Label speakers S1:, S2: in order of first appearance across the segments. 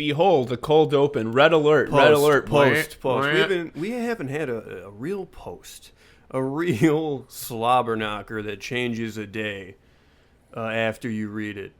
S1: behold, the cold open, red alert, red alert,
S2: post. We haven't had a real post, a real slobber knocker that changes a day after you read it.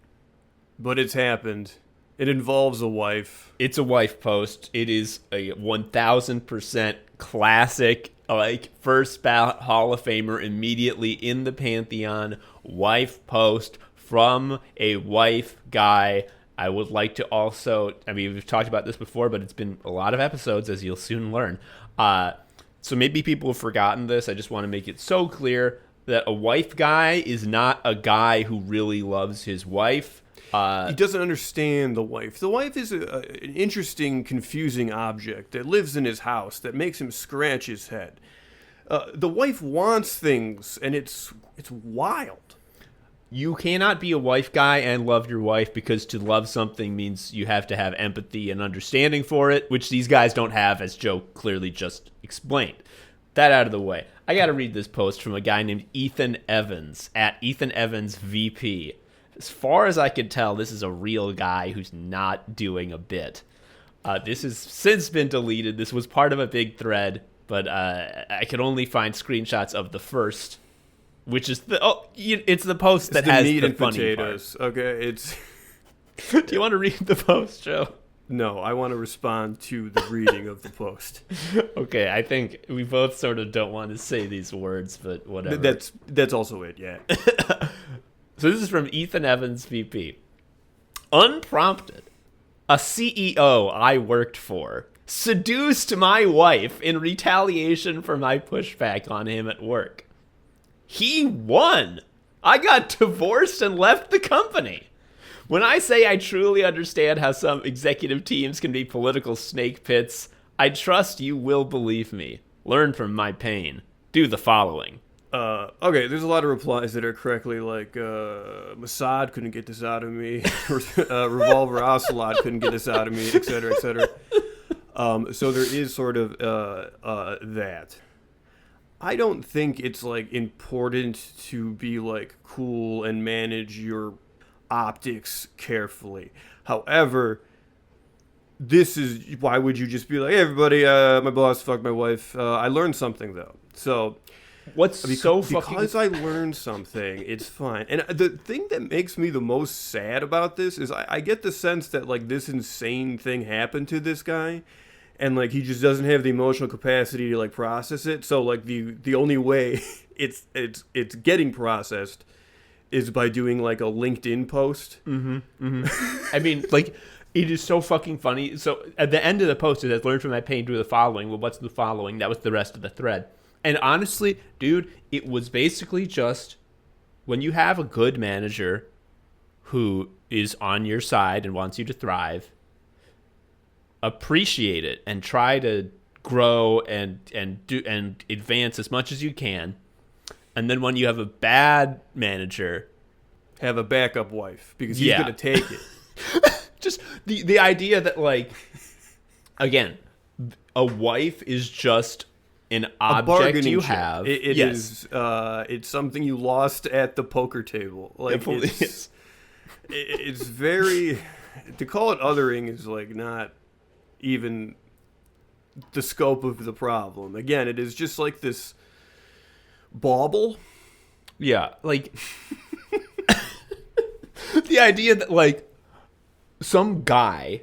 S2: But it's happened. It involves a wife.
S1: It's a wife post. It is a 1,000% classic, like first ballot Hall of Famer, immediately in the pantheon. Wife post from a wife guy. I would like to also, I mean, we've talked about this before, but it's been a lot of episodes, as you'll soon learn. So maybe people have forgotten this. I just want to make it so clear that a wife guy is not a guy who really loves his wife.
S2: He doesn't understand the wife. The wife is an interesting, confusing object that lives in his house that makes him scratch his head. The wife wants things, and it's wild.
S1: You cannot be a wife guy and love your wife, because to love something means you have to have empathy and understanding for it, which these guys don't have, as Joe clearly just explained. That out of the way. I got to read this post from a guy named Ethan Evans, at Ethan Evans VP. As far as I can tell, this is a real guy who's not doing a bit. This has since been deleted. This was part of a big thread, but I could only find screenshots of the first, which is it's the post that has
S2: meat
S1: the
S2: and
S1: funny
S2: potatoes.
S1: part.
S2: Okay, it's.
S1: Do you want to read the post, Joe?
S2: No, I want to respond to the reading of the post.
S1: Okay, I think we both sort of don't want to say these words, but whatever.
S2: That's also it, yeah.
S1: So this is from Ethan Evans, VP. Unprompted, a CEO I worked for seduced my wife in retaliation for my pushback on him at work. He won. I got divorced and left the company. When I say I truly understand how some executive teams can be political snake pits, I trust you will believe me. Learn from my pain. Do the following.
S2: Okay, there's a lot of replies that are correctly like, Mossad couldn't get this out of me, Revolver Ocelot couldn't get this out of me, etc., etc. So there is sort of that. I don't think it's like important to be like cool and manage your optics carefully. However, this is, why would you just be like, hey everybody, my boss fucked my wife. I learned something though. So because I learned something, it's fine. And the thing that makes me the most sad about this is I get the sense that like this insane thing happened to this guy, and like he just doesn't have the emotional capacity to like process it. So like the only way it's getting processed is by doing like a LinkedIn post.
S1: I mean, like, it is so fucking funny. So at the end of the post, it says, learn from my pain, do the following. Well, what's the following? That was the rest of the thread. And honestly, dude, it was basically just, when you have a good manager who is on your side and wants you to thrive, appreciate it and try to grow and advance as much as you can. And then when you have a bad manager,
S2: have a backup wife, because he's going to take it.
S1: Just the idea that, like, again, a wife is just an object you have.
S2: It is. It's something you lost at the poker table. Like, it's very, to call it othering is like not even the scope of the problem. Again, it is just like this bauble.
S1: Yeah, like the idea that like some guy,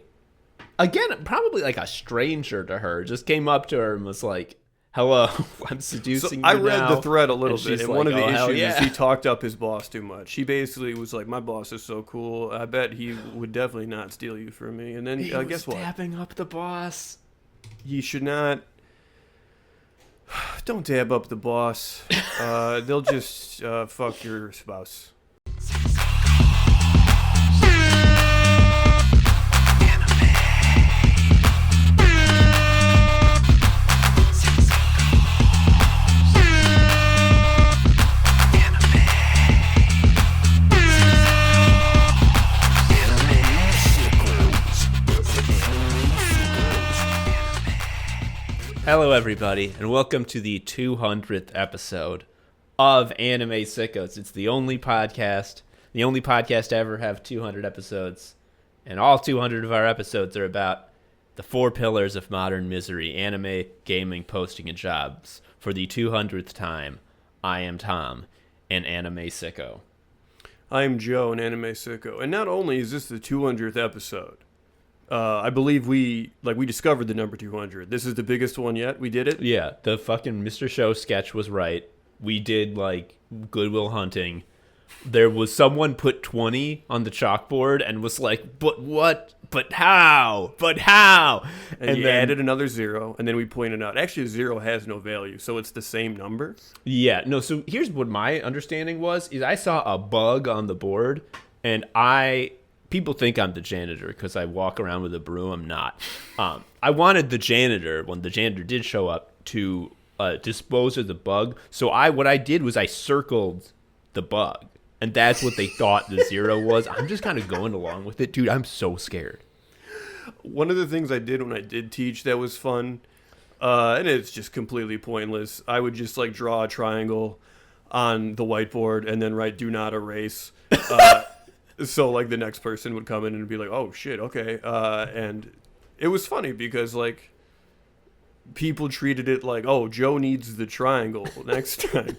S1: again, probably like a stranger to her, just came up to her and was like, hello, I'm seducing you
S2: I read
S1: now.
S2: the thread a little bit, and
S1: like,
S2: one of the issues
S1: yeah.
S2: is he talked up his boss too much. He basically was like, my boss is so cool, I bet he would definitely not steal you from me. And then guess what?
S1: Dabbing up the boss.
S2: You should not. Don't dab up the boss. They'll just fuck your spouse.
S1: Hello, everybody, and welcome to the 200th episode of Anime Sickos. It's the only podcast to ever have 200 episodes, and all 200 of our episodes are about the 4 pillars of modern misery: anime, gaming, posting, and jobs. For the 200th time, I am Tom, an anime sicko.
S2: I am Joe, an anime sicko. And not only is this the 200th episode, I believe we discovered the number 200. This is the biggest one yet. We did it.
S1: Yeah, the fucking Mr. Show sketch was right. We did like Goodwill Hunting. There was someone put 20 on the chalkboard and was like, but what? But how? But how?
S2: And you added another 0, and then we pointed out, actually, 0 has no value, so it's the same number.
S1: Yeah, no, so here's what my understanding was, is I saw a bug on the board, and people think I'm the janitor because I walk around with a broom. I'm not. I wanted the janitor, when the janitor did show up, to dispose of the bug. So what I did was I circled the bug. And that's what they thought the 0 was. I'm just kind of going along with it. Dude, I'm so scared.
S2: One of the things I did when I did teach that was fun, and it's just completely pointless, I would just like draw a triangle on the whiteboard and then write "do not erase." So like the next person would come in and be like, "Oh shit, okay." And it was funny because like people treated it like, "Oh, Joe needs the triangle next time."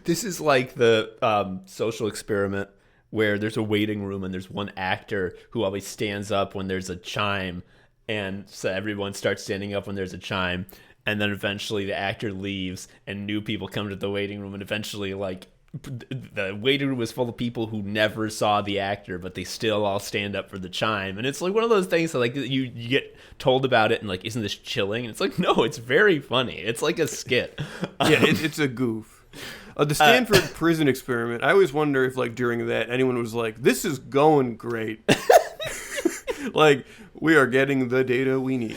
S1: This is like the Social Experiment where there's a waiting room and there's one actor who always stands up when there's a chime, and so everyone starts standing up when there's a chime, and then eventually the actor leaves and new people come to the waiting room, and eventually like the waiting room is full of people who never saw the actor, but they still all stand up for the chime. And it's like one of those things that like you get told about it and like, isn't this chilling? And it's like, no, it's very funny. It's like a skit.
S2: Yeah, it's a goof. The Stanford prison experiment, I always wonder if, like, during that, anyone was like, this is going great. Like, we are getting the data we need.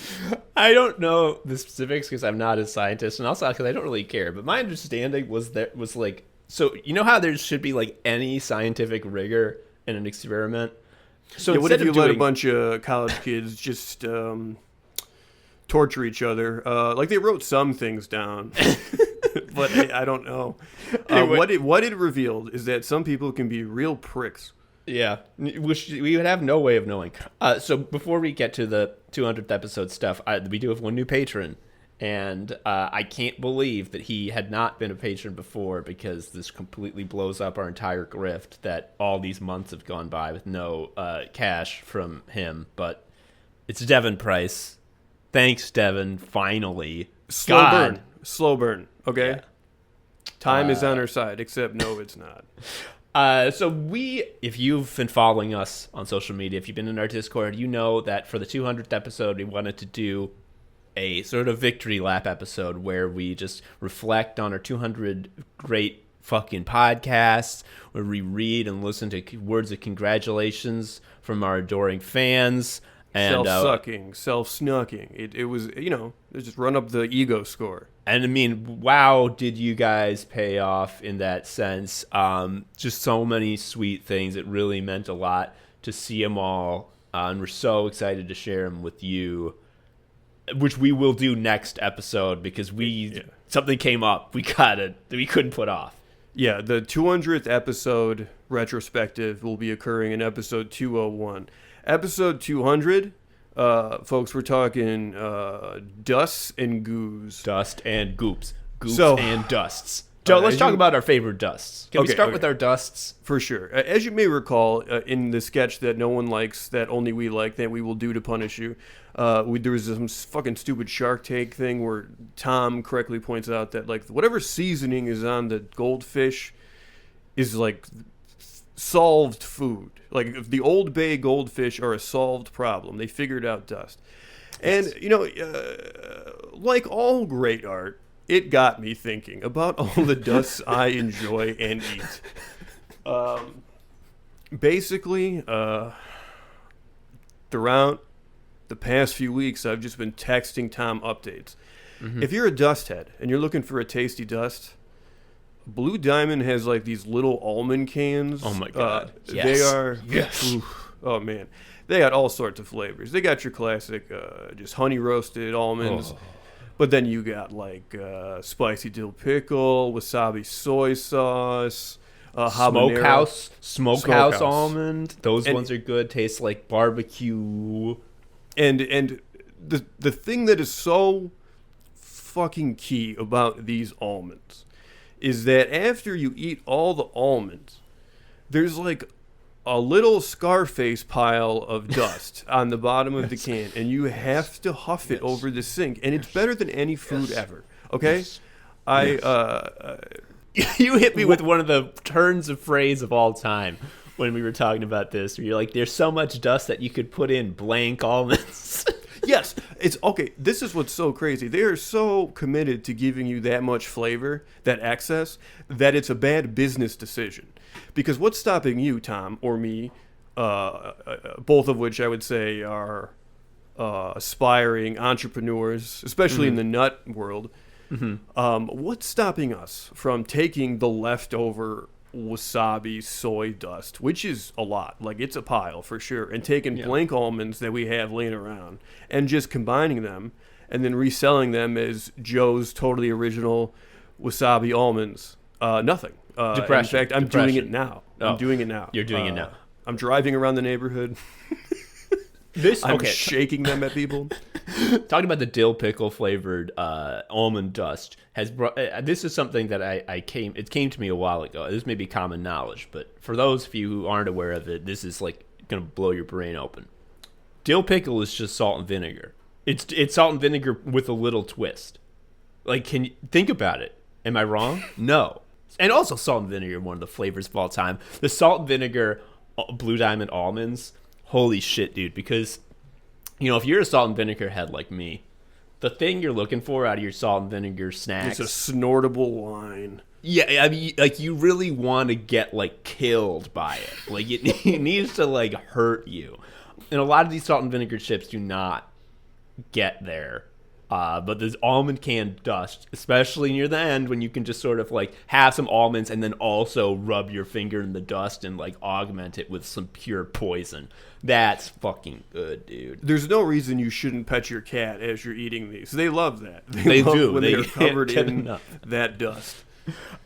S1: I don't know the specifics because I'm not a scientist, and also because I don't really care. But my understanding was like, so you know how there should be, like, any scientific rigor in an experiment? So
S2: yeah, what if you let a bunch of college kids just torture each other? Like, they wrote some things down. But I don't know. What it revealed is that some people can be real pricks.
S1: Yeah, which we would have no way of knowing. So before we get to the 200th episode stuff, we do have one new patron, and I can't believe that he had not been a patron before, because this completely blows up our entire grift that all these months have gone by with no cash from him. But it's Devin Price. Thanks, Devin. Finally,
S2: Slow burn. Okay. Yeah. Time is on our side, except no, it's not.
S1: So if you've been following us on social media, if you've been in our Discord, you know that for the 200th episode, we wanted to do a sort of victory lap episode where we just reflect on our 200 great fucking podcasts, where we read and listen to words of congratulations from our adoring fans. And
S2: self-sucking, self-snucking. It was, just run up the ego score.
S1: And I mean, wow, did you guys pay off in that sense? Just so many sweet things. It really meant a lot to see them all. And we're so excited to share them with you, which we will do next episode because something came up we couldn't put off.
S2: Yeah, the 200th episode retrospective will be occurring in episode 201. Episode 200, folks, we're talking dusts and goos.
S1: Dust and goops. Goops and dusts. Joe, let's talk about our favorite dusts. Can we start with our dusts?
S2: For sure. As you may recall, in the sketch that no one likes, that only we like, that we will do to punish you, there was some fucking stupid Shark Tank thing where Tom correctly points out that like whatever seasoning is on the goldfish is like solved food. Like if the Old Bay goldfish are a solved problem. They figured out dust. And, like all great art, it got me thinking about all the dusts I enjoy and eat. Basically, throughout the past few weeks, I've just been texting Tom updates. Mm-hmm. If you're a dust head and you're looking for a tasty dust, Blue Diamond has like these little almond cans.
S1: Oh my god!
S2: Yes. They are.
S1: Yes.
S2: Oh man, they got all sorts of flavors. They got your classic, just honey roasted almonds, but then you got like spicy dill pickle, wasabi soy sauce, habanero.
S1: Smokehouse almond. Those ones are good. Tastes like barbecue.
S2: And the thing that is so fucking key about these almonds is that after you eat all the almonds, there's like a little Scarface pile of dust on the bottom of the can, and you have to huff it over the sink, and it's better than any food ever. Okay,
S1: You hit me with one of the turns of phrase of all time when we were talking about this. Where you're like, "There's so much dust that you could put in blank almonds."
S2: Yes, it's okay. This is what's so crazy. They are so committed to giving you that much flavor, that excess, that it's a bad business decision. Because what's stopping you, Tom, or me, both of which I would say are aspiring entrepreneurs, especially in the nut world, what's stopping us from taking the leftover wasabi soy dust, which is a lot, like it's a pile for sure, and taking blank almonds that we have laying around and just combining them and then reselling them as Joe's totally original wasabi almonds? Nothing. In fact, I'm doing it now. I'm doing it now.
S1: You're doing it now.
S2: I'm driving around the neighborhood. I'm shaking them at people.
S1: Talking about the dill pickle flavored almond dust has brought. This is something that it came to me a while ago. This may be common knowledge, but for those of you who aren't aware of it, this is like gonna blow your brain open. Dill pickle is just salt and vinegar. It's salt and vinegar with a little twist. Like, can you think about it? Am I wrong? No. And also salt and vinegar, one of the flavors of all time. The salt and vinegar Blue Diamond almonds. Holy shit, dude. Because, you know, if you're a salt and vinegar head like me, the thing you're looking for out of your salt and vinegar snacks...
S2: It's a snortable wine.
S1: Yeah, I mean, like, you really want to get, like, killed by it. Like, it needs to, like, hurt you. And a lot of these salt and vinegar chips do not get there. But there's almond can dust, especially near the end when you can just sort of like have some almonds and then also rub your finger in the dust and like augment it with some pure poison. That's fucking good, dude.
S2: There's no reason you shouldn't pet your cat as you're eating these. They love that. They love
S1: do.
S2: When they're covered in that dust.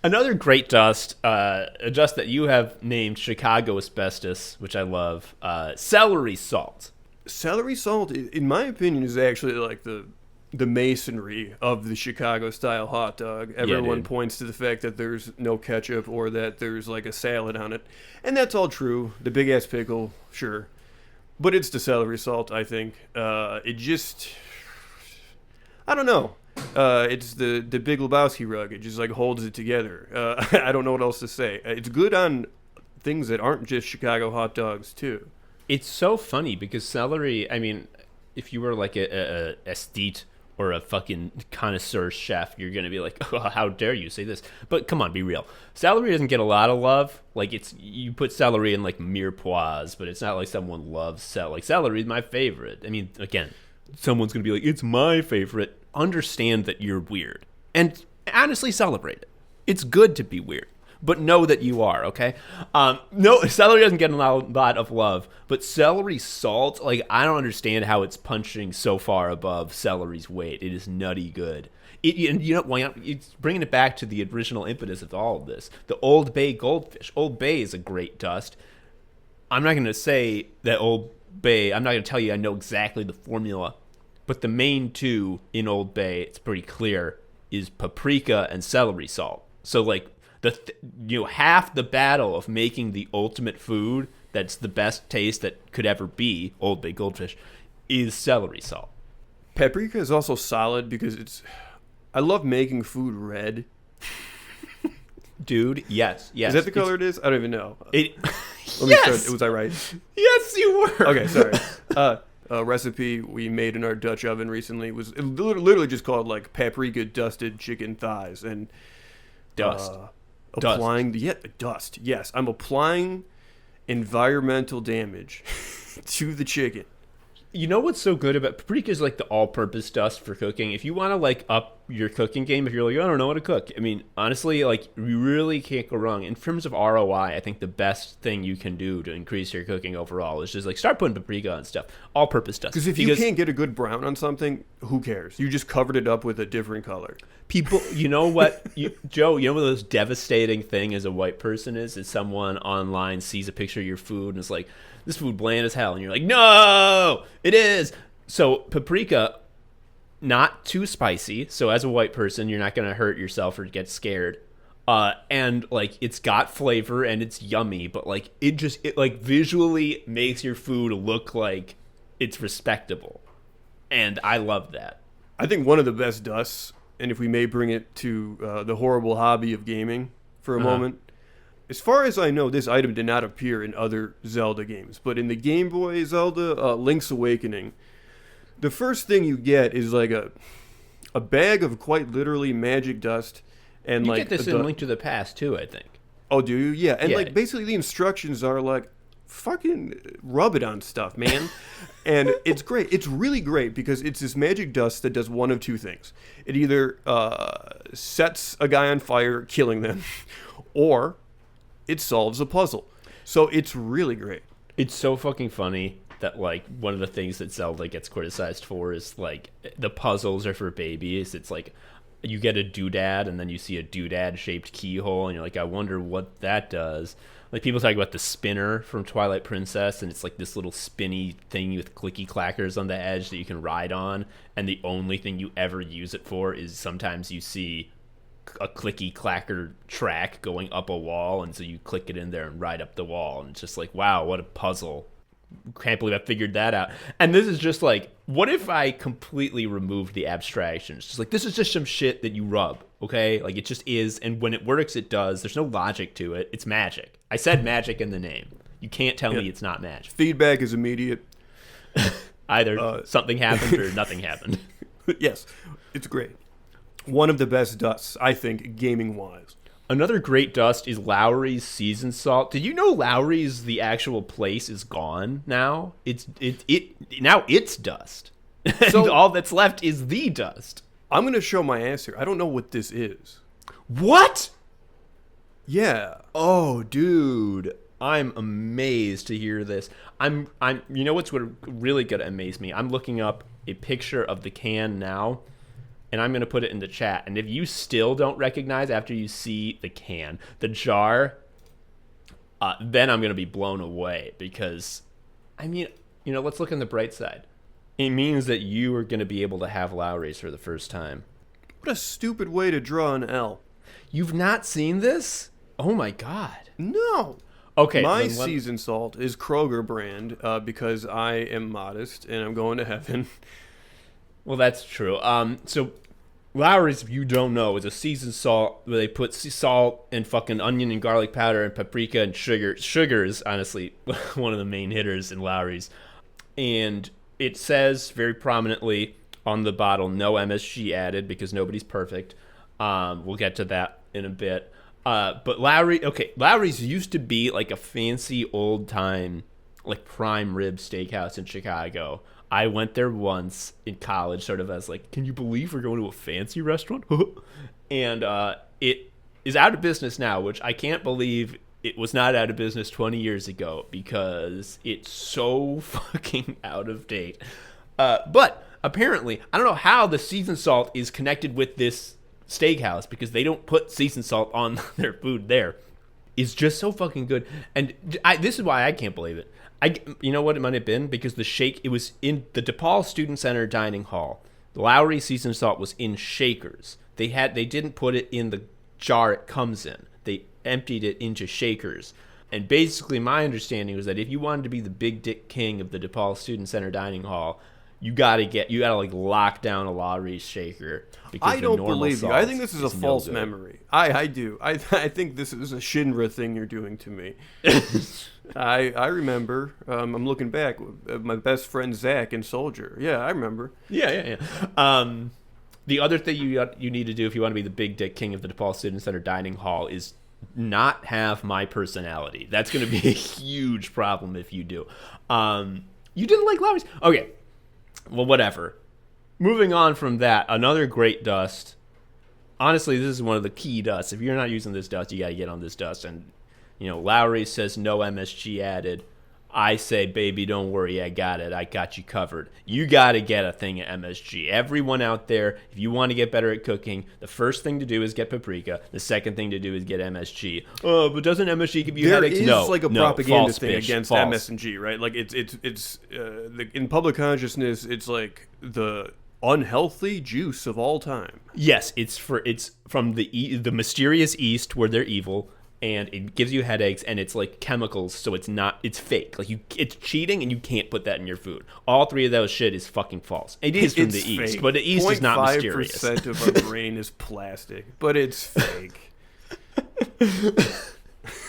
S1: Another great dust, a dust that you have named Chicago asbestos, which I love, celery salt.
S2: Celery salt, in my opinion, is actually like the masonry of the Chicago-style hot dog. Everyone points to the fact that there's no ketchup or that there's like a salad on it. And that's all true. The big-ass pickle, sure. But it's the celery salt, I think. It just... I don't know. It's the Big Lebowski rug. It just like holds it together. I don't know what else to say. It's good on things that aren't just Chicago hot dogs, too.
S1: It's so funny because celery, I mean, if you were like a aesthete or a fucking connoisseur chef, you're going to be like, oh, how dare you say this? But come on, be real. Celery doesn't get a lot of love. Like, you put celery in, like, mirepoix, but it's not like someone loves celery. Like, celery is my favorite. I mean, again, someone's going to be like, it's my favorite. Understand that you're weird. And honestly, celebrate it. It's good to be weird. But know that you are, okay? No, celery doesn't get a lot of love, but celery salt, like, I don't understand how it's punching so far above celery's weight. It is nutty good. And you know, it's bringing it back to the original impetus of all of this. The Old Bay goldfish. Old Bay is a great dust. I'm not going to say that Old Bay, I'm not going to tell you I know exactly the formula, but the main two in Old Bay, it's pretty clear, is paprika and celery salt. So, like, half the battle of making the ultimate food that's the best taste that could ever be, Old Bay goldfish, is celery salt.
S2: Paprika is also solid because I love making food red.
S1: Dude, yes.
S2: Is that the color it is? I don't even know.
S1: Let me
S2: start. Was I right?
S1: Yes, you were.
S2: Okay, sorry. A recipe we made in our Dutch oven recently was literally just called like paprika dusted chicken thighs and
S1: dust.
S2: Dust. Yes, I'm applying environmental damage to the chicken
S1: You know what's so good about paprika is like the all-purpose dust for cooking. If you want to like up your cooking game, if you're like, I don't know how to cook. I mean, honestly, like you really can't go wrong. In terms of ROI, I think the best thing you can do to increase your cooking overall is just like start putting paprika on stuff. All-purpose dust.
S2: Because if you can't get a good brown on something, who cares? You just covered it up with a different color.
S1: People, you know what, Joe, you know what the most devastating thing as a white person is someone online sees a picture of your food and is like, this food bland as hell. And you're like, no, it is. So paprika, not too spicy. So as a white person, you're not going to hurt yourself or get scared. And like, it's got flavor and it's yummy, but like, it like visually makes your food look like it's respectable. And I love that.
S2: I think one of the best dusts, and if we may bring it to the horrible hobby of gaming for a moment, as far as I know, this item did not appear in other Zelda games, but in the Game Boy Zelda Link's Awakening, the first thing you get is like a bag of quite literally magic dust, and
S1: you
S2: like
S1: get this in Link to the Past too, I think.
S2: Oh, do you? Yeah, and
S1: Yeah.
S2: like basically the instructions are like, fucking rub it on stuff, man. And it's great. It's really great because it's this magic dust that does one of two things. It either sets a guy on fire, killing them, or it solves a puzzle. So it's really great.
S1: It's so fucking funny that like one of the things that Zelda gets criticized for is like the puzzles are for babies. It's like you get a doodad and then you see a doodad shaped keyhole and you're like, I wonder what that does. Like people talk about the spinner from Twilight Princess, and it's like this little spinny thing with clicky clackers on the edge that you can ride on, and the only thing you ever use it for is sometimes you see a clicky clacker track going up a wall, and so you click it in there and ride up the wall, and it's just like, wow, what a puzzle. Can't believe I figured that out. And this is just like, what if I completely removed the abstraction? It's just like, this is just some shit that you rub, okay? Like, it just is, and when it works, it does. There's no logic to it. It's magic. I said magic in the name. You can't tell me it's not magic.
S2: Feedback is immediate.
S1: Either something happened or nothing happened.
S2: Yes, it's great. One of the best dusts, I think, gaming-wise.
S1: Another great dust is Lowry's Seasoned Salt. Did you know Lowry's, the actual place, is gone now? Now it's dust.
S2: So,
S1: and all that's left is the dust.
S2: I'm going to show my ass here. I don't know what this is.
S1: What?
S2: Yeah.
S1: Oh, dude. I'm amazed to hear this. I'm you know what's really going to amaze me? I'm looking up a picture of the can now, and I'm going to put it in the chat. And if you still don't recognize after you see the can, the jar, then I'm going to be blown away because, I mean, you know, let's look on the bright side. It means that you are going to be able to have Lowry's for the first time.
S2: What a stupid way to draw an L.
S1: You've not seen this? Oh, my God.
S2: No.
S1: Okay.
S2: My seasoned salt is Kroger brand because I am modest and I'm going to heaven.
S1: Well, that's true. So Lowry's, if you don't know, is a seasoned salt where they put salt and fucking onion and garlic powder and paprika and sugar. Sugar is honestly one of the main hitters in Lowry's. And it says very prominently on the bottle, no MSG added because nobody's perfect. We'll get to that in a bit. But Lowry's used to be like a fancy old time, like prime rib steakhouse in Chicago. I went there once in college, sort of as like, can you believe we're going to a fancy restaurant? And it is out of business now, which I can't believe it was not out of business 20 years ago because it's so fucking out of date. But apparently, I don't know how the seasoned salt is connected with this steakhouse because they don't put seasoned salt on their food there. It's just so fucking good. And this is why I can't believe it. You know what it might have been? Because it was in the DePaul Student Center dining hall. The Lowry seasoned salt was in shakers. They didn't put it in the jar it comes in. They emptied it into shakers. And basically my understanding was that if you wanted to be the big dick king of the DePaul Student Center dining hall, you gotta like lock down a Lowry's shaker.
S2: I don't believe you. I think this is a false memory. I do. I think this is a Shinra thing you're doing to me. I remember. I'm looking back. My best friend Zach in Soldier. Yeah, I remember.
S1: Yeah. The other thing you need to do if you want to be the big dick king of the DePaul Student Center dining hall is not have my personality. That's going to be a huge problem if you do. You didn't like Lowry's? Okay. Well, whatever. Moving on from that, another great dust. Honestly, this is one of the key dusts. If you're not using this dust, you got to get on this dust. And, Lowry says no MSG added. I say, baby, don't worry, I got it. I got you covered. You got to get a thing of MSG. Everyone out there, if you want to get better at cooking, the first thing to do is get paprika. The second thing to do is get MSG. Oh, but doesn't MSG give you headaches?
S2: There is like a propaganda
S1: false,
S2: thing
S1: bitch,
S2: against
S1: false.
S2: MSG, right? Like it's in public consciousness, it's like the unhealthy juice of all time.
S1: Yes, it's from the mysterious East where they're evil. And it gives you headaches, and it's like chemicals, so it's fake. Like it's cheating, and you can't put that in your food. All three of those shit is fucking false. It is from the East,
S2: fake.
S1: but the East is not mysterious.
S2: 0.5% of our brain is plastic, but it's fake.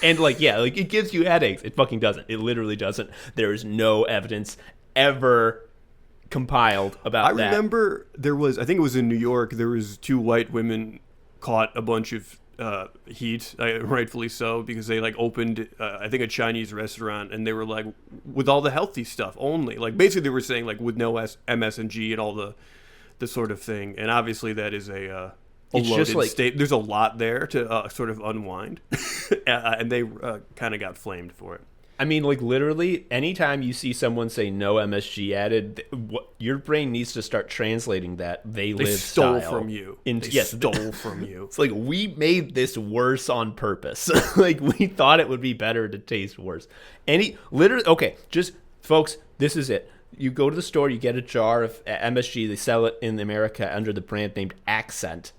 S1: And it gives you headaches. It fucking doesn't. It literally doesn't. There is no evidence ever compiled about that.
S2: I remember I think it was in New York, there was 2 white women caught a bunch of heat, rightfully so, because they opened I think a Chinese restaurant, and they were with all the healthy stuff only, basically they were saying with no MSG and all the sort of thing, and obviously that is a loaded state. There's a lot there to sort of unwind, and they kind of got flamed for it.
S1: I mean, literally, anytime you see someone say no MSG added, your brain needs to start translating that they live
S2: stole
S1: style
S2: from you. Stole from you.
S1: It's like, we made this worse on purpose. We thought it would be better to taste worse. Okay, just, folks, this is it. You go to the store, you get a jar of MSG. They sell it in America under the brand named Accent.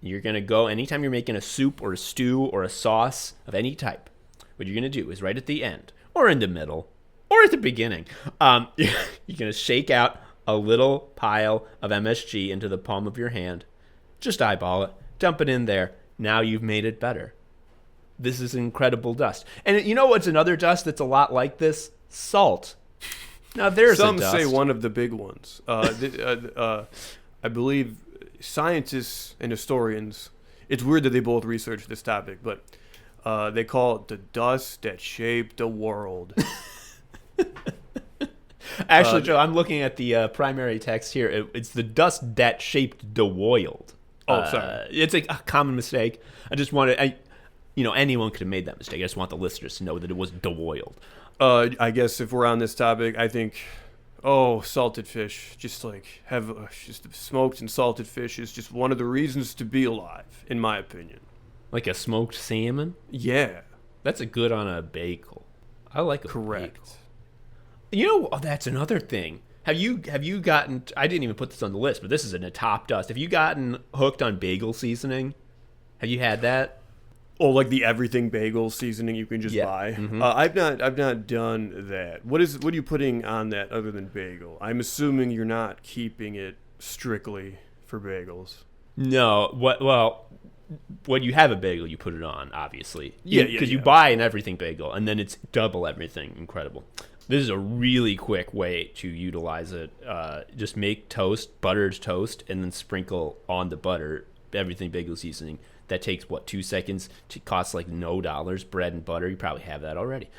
S1: You're going to go, anytime you're making a soup or a stew or a sauce of any type, what you're going to do is right at the end, or in the middle, or at the beginning, you're going to shake out a little pile of MSG into the palm of your hand. Just eyeball it. Dump it in there. Now you've made it better. This is incredible dust. And you know what's another dust that's a lot like this? Salt. Now there's
S2: some
S1: a dust.
S2: say one of the big ones. I believe scientists and historians, it's weird that they both researched this topic, but they call it the dust that shaped the world.
S1: Actually, Joe, I'm looking at the primary text here. It's the dust that shaped the world.
S2: Oh, sorry.
S1: It's a common mistake. I just wanted, anyone could have made that mistake. I just want the listeners to know that it was the world.
S2: I guess if we're on this topic, I think, salted fish, just just smoked and salted fish is just one of the reasons to be alive, in my opinion.
S1: Like a smoked salmon?
S2: Yeah.
S1: That's a good on a bagel. I like a
S2: Correct.
S1: bagel. That's another thing. Have you gotten, I didn't even put this on the list, but this is in a top dust. Have you gotten hooked on bagel seasoning? Have you had that?
S2: Oh, like the everything bagel seasoning you can just buy.
S1: Mm-hmm.
S2: I've not done that. What are you putting on that other than bagel? I'm assuming you're not keeping it strictly for bagels.
S1: No. When you have a bagel, you put it on, obviously.
S2: Yeah.
S1: Because you buy an everything bagel, and then it's double everything. Incredible. This is a really quick way to utilize it. Just make buttered toast, and then sprinkle on the butter everything bagel seasoning. That takes, 2 seconds? It costs no dollars. Bread and butter. You probably have that already.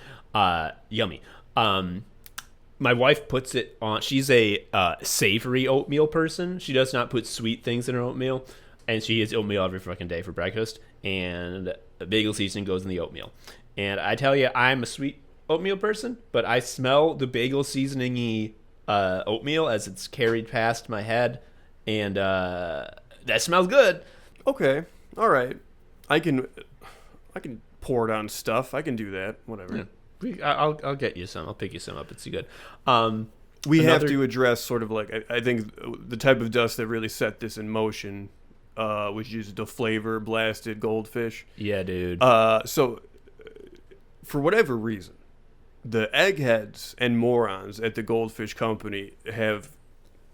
S1: Yummy. My wife puts it on. She's a savory oatmeal person. She does not put sweet things in her oatmeal. And she eats oatmeal every fucking day for breakfast. And the bagel seasoning goes in the oatmeal. And I tell you, I'm a sweet oatmeal person, but I smell the bagel seasoning-y oatmeal as it's carried past my head. And that smells good.
S2: Okay. All right. I can pour it on stuff. I can do that. Whatever.
S1: Yeah. I'll get you some. I'll pick you some up. It's good.
S2: We have to address sort of I think the type of dust that really set this in motion, which is the flavor blasted goldfish.
S1: Yeah, dude.
S2: So for whatever reason, the eggheads and morons at the Goldfish Company have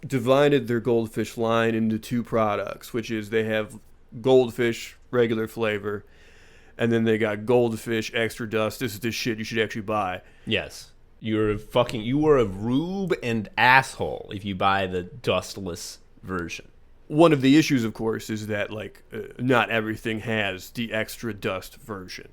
S2: divided their goldfish line into 2 products, which is they have goldfish regular flavor, and then they got goldfish extra dust. This is the shit you should actually buy.
S1: Yes. You are a rube and asshole if you buy the dustless version.
S2: One of the issues, of course, is that not everything has the extra dust version.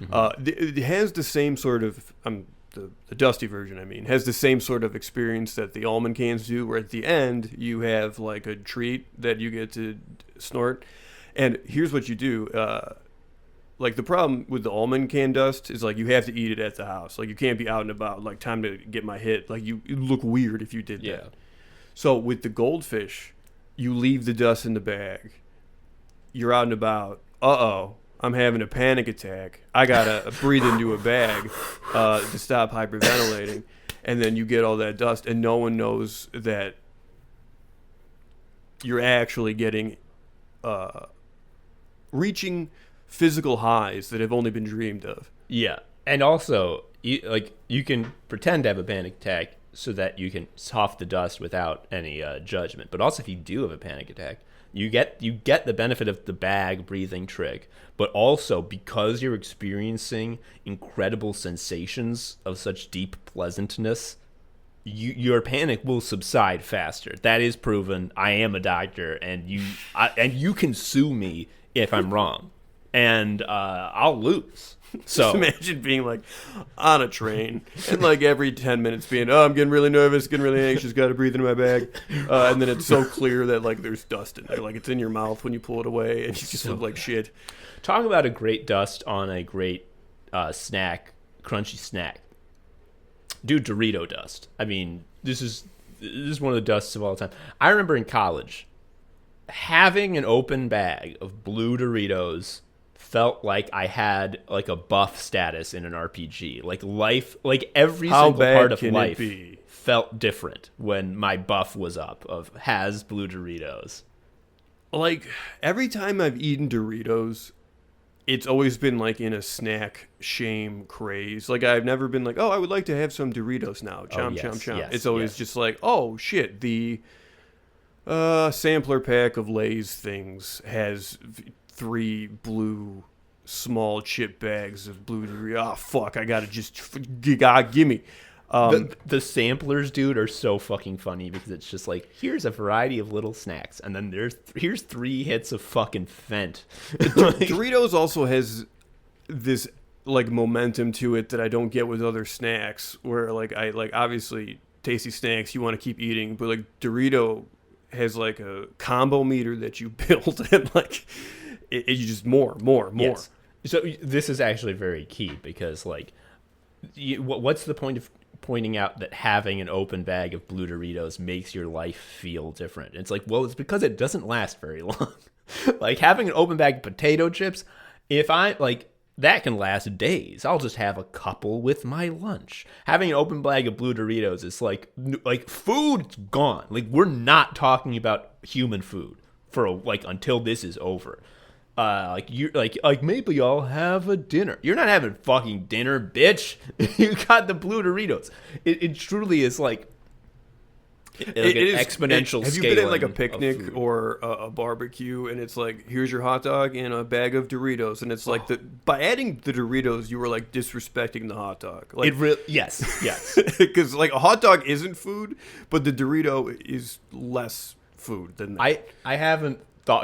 S2: Mm-hmm. It has the same sort of, I'm the dusty version, I mean, has the same sort of experience that the almond cans do, where at the end you have like a treat that you get to snort. And here's what you do. Like the problem with the almond can dust is like you have to eat it at the house. Like you can't be out and about, like time to get my hit. Like you look weird if you did that. So with the goldfish, you leave the dust in the bag. You're out and about. I'm having a panic attack. I gotta breathe into a bag to stop hyperventilating. And then you get all that dust, and no one knows that you're actually getting reaching physical highs that have only been dreamed of.
S1: Yeah. And also, you can pretend to have a panic attack so that you can soft the dust without any judgment. But also, if you do have a panic attack, you get the benefit of the bag breathing trick. But also, because you're experiencing incredible sensations of such deep pleasantness, your panic will subside faster. That is proven. I am a doctor, and you can sue me if I'm wrong. And I'll lose. So
S2: just imagine being like on a train and like every 10 minutes being, I'm getting really nervous, getting really anxious, got to breathe into my bag. And then it's so clear that like there's dust in there. Like it's in your mouth when you pull it away and you just look like shit.
S1: Talk about a great dust on a great snack, crunchy snack. Dude, Dorito dust. I mean, this is one of the dusts of all time. I remember in college having an open bag of blue Doritos felt like I had like a buff status in an RPG. Like life, like every single part of life felt different when my buff was up of has blue Doritos.
S2: Like every time I've eaten Doritos, it's always been like in a snack shame craze. Like I've never been like, I would like to have some Doritos now. Chomp, chomp, chomp.
S1: Yes,
S2: it's always just like, oh shit, the sampler pack of Lay's things has 3 blue small chip bags of blue Doritos. Oh fuck, I gotta just gimme.
S1: The samplers, dude, are so fucking funny because it's just like, here's a variety of little snacks, and then here's 3 hits of fucking Fent.
S2: Doritos also has this like momentum to it that I don't get with other snacks, where like I like obviously tasty snacks you want to keep eating, but like Dorito has like a combo meter that you build and like you just more. Yes.
S1: So this is actually very key because like what's the point of pointing out that having an open bag of blue Doritos makes your life feel different? It's like, well, it's because it doesn't last very long. Like having an open bag of potato chips, if I like that can last days. I'll just have a couple with my lunch. Having an open bag of blue Doritos is like food's gone. Like we're not talking about human food for until this is over. Like maybe I'll have a dinner. You're not having fucking dinner, bitch. You got the blue Doritos. It truly is like it is exponential.
S2: Have you been at like a picnic or a barbecue and it's like, here's your hot dog and a bag of Doritos, and it's like by adding the Doritos you were like disrespecting the hot dog. Like
S1: yes.
S2: Because like a hot dog isn't food, but the Dorito is less food than that.
S1: I haven't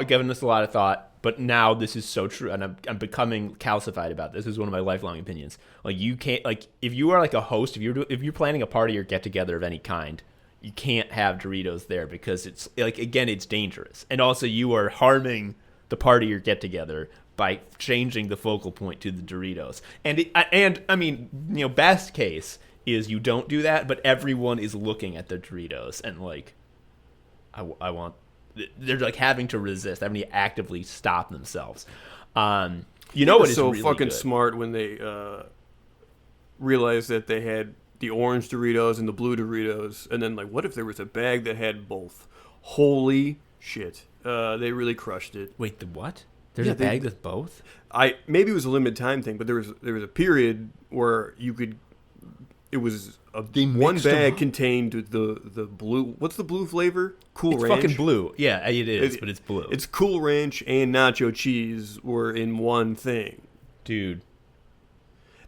S1: given this a lot of thought. But now this is so true, and I'm becoming calcified about this. This is one of my lifelong opinions. Like you can't, like if you are like a host, if you're planning a party or get together of any kind, you can't have Doritos there because it's like, again, it's dangerous, and also you are harming the party or get together by changing the focal point to the Doritos. And I mean, best case is you don't do that, but everyone is looking at the Doritos and like, I want. They're like having to resist, having to actively stop themselves. What is
S2: so
S1: really
S2: fucking
S1: good?
S2: Smart when they realized that they had the orange Doritos and the blue Doritos, and then like, what if there was a bag that had both? Holy shit! They really crushed it.
S1: Wait, the what? There's a bag with both?
S2: Maybe it was a limited time thing, but there was a period where you could. It was one bag contained the blue. What's the blue flavor? Cool
S1: it's
S2: Ranch.
S1: It's fucking blue. Yeah, it is, but it's blue.
S2: It's Cool Ranch and nacho cheese were in one thing,
S1: dude.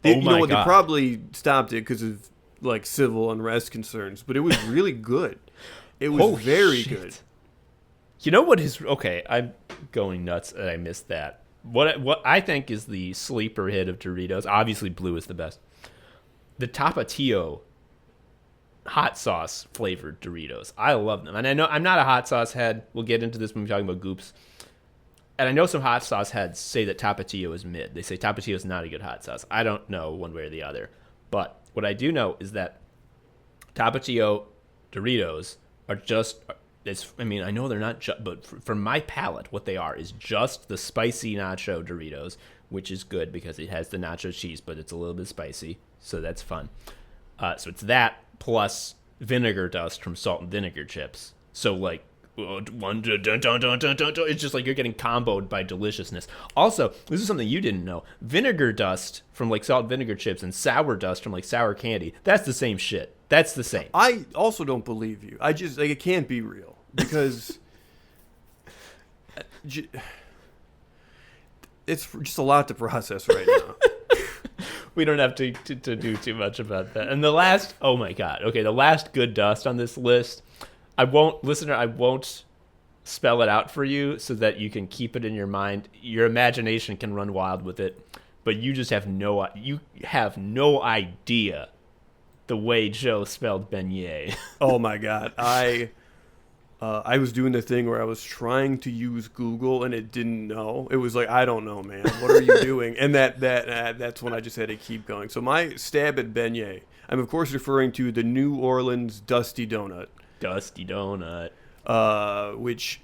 S2: They probably stopped it because of like civil unrest concerns, but it was really good. It was very good.
S1: You know what is okay? I'm going nuts that I missed that. What I think is the sleeper hit of Doritos. Obviously, blue is the best. the Tapatio hot sauce flavored Doritos. I love them. And I know I'm not a hot sauce head. We'll get into this when we're talking about goops. And I know some hot sauce heads say that Tapatio is mid. They say Tapatio is not a good hot sauce. I don't know one way or the other. But what I do know is that Tapatio Doritos are just, I know they're not just, but for my palate, what they are is just the spicy nacho Doritos, which is good because it has the nacho cheese, but it's a little bit spicy. So that's fun. So it's that plus vinegar dust from salt and vinegar chips. So like it's just like you're getting comboed by deliciousness. Also, this is something you didn't know. Vinegar dust from like salt and vinegar chips and sour dust from like sour candy. That's the same shit. That's the same.
S2: I also don't believe you. I just like it can't be real because it's just a lot to process right now.
S1: We don't have to do too much about that. And the last, oh my God. Okay, the last good dust on this list, I won't spell it out for you so that you can keep it in your mind. Your imagination can run wild with it, but you just have no idea the way Joe spelled beignet.
S2: Oh my God. I was doing the thing where I was trying to use Google and it didn't know. It was like, I don't know, man. What are you doing? And that's when I just had to keep going. So my stab at beignet, I'm of course referring to the New Orleans Dusty Donut.
S1: Dusty Donut.
S2: Which,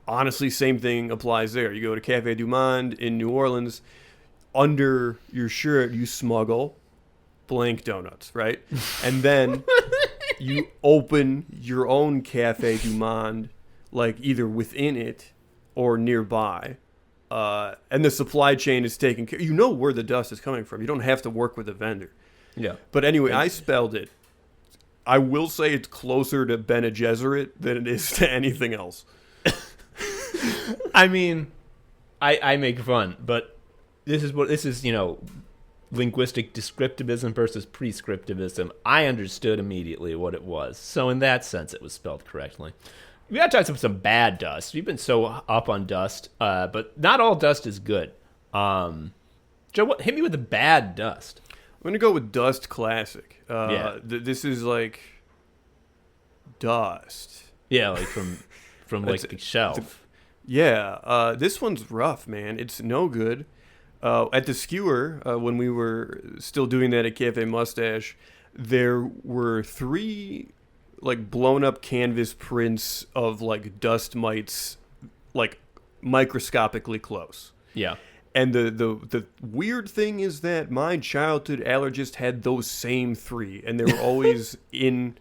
S2: honestly, same thing applies there. You go to Café du Monde in New Orleans, under your shirt you smuggle blank donuts, right? And then you open your own Café du Monde, like either within it or nearby. And the supply chain is taken care. You know where the dust is coming from. You don't have to work with a vendor.
S1: Yeah.
S2: But anyway, I spelled it. I will say it's closer to Bene Gesserit than it is to anything else.
S1: I mean, I make fun, but this is linguistic descriptivism versus prescriptivism. I understood immediately what it was. So in that sense, it was spelled correctly. We got to talk about some bad dust. We've been so up on dust, but not all dust is good. Joe, hit me with the bad dust.
S2: I'm going to go with Dust Classic.
S1: Yeah.
S2: This is like dust.
S1: Yeah, like from like the shelf.
S2: Yeah. This one's rough, man. It's no good. At the skewer, when we were still doing that at Cafe Mustache, there were 3 like blown up canvas prints of like dust mites, like microscopically close.
S1: Yeah.
S2: And the weird thing is that my childhood allergist had those same 3, and they were always in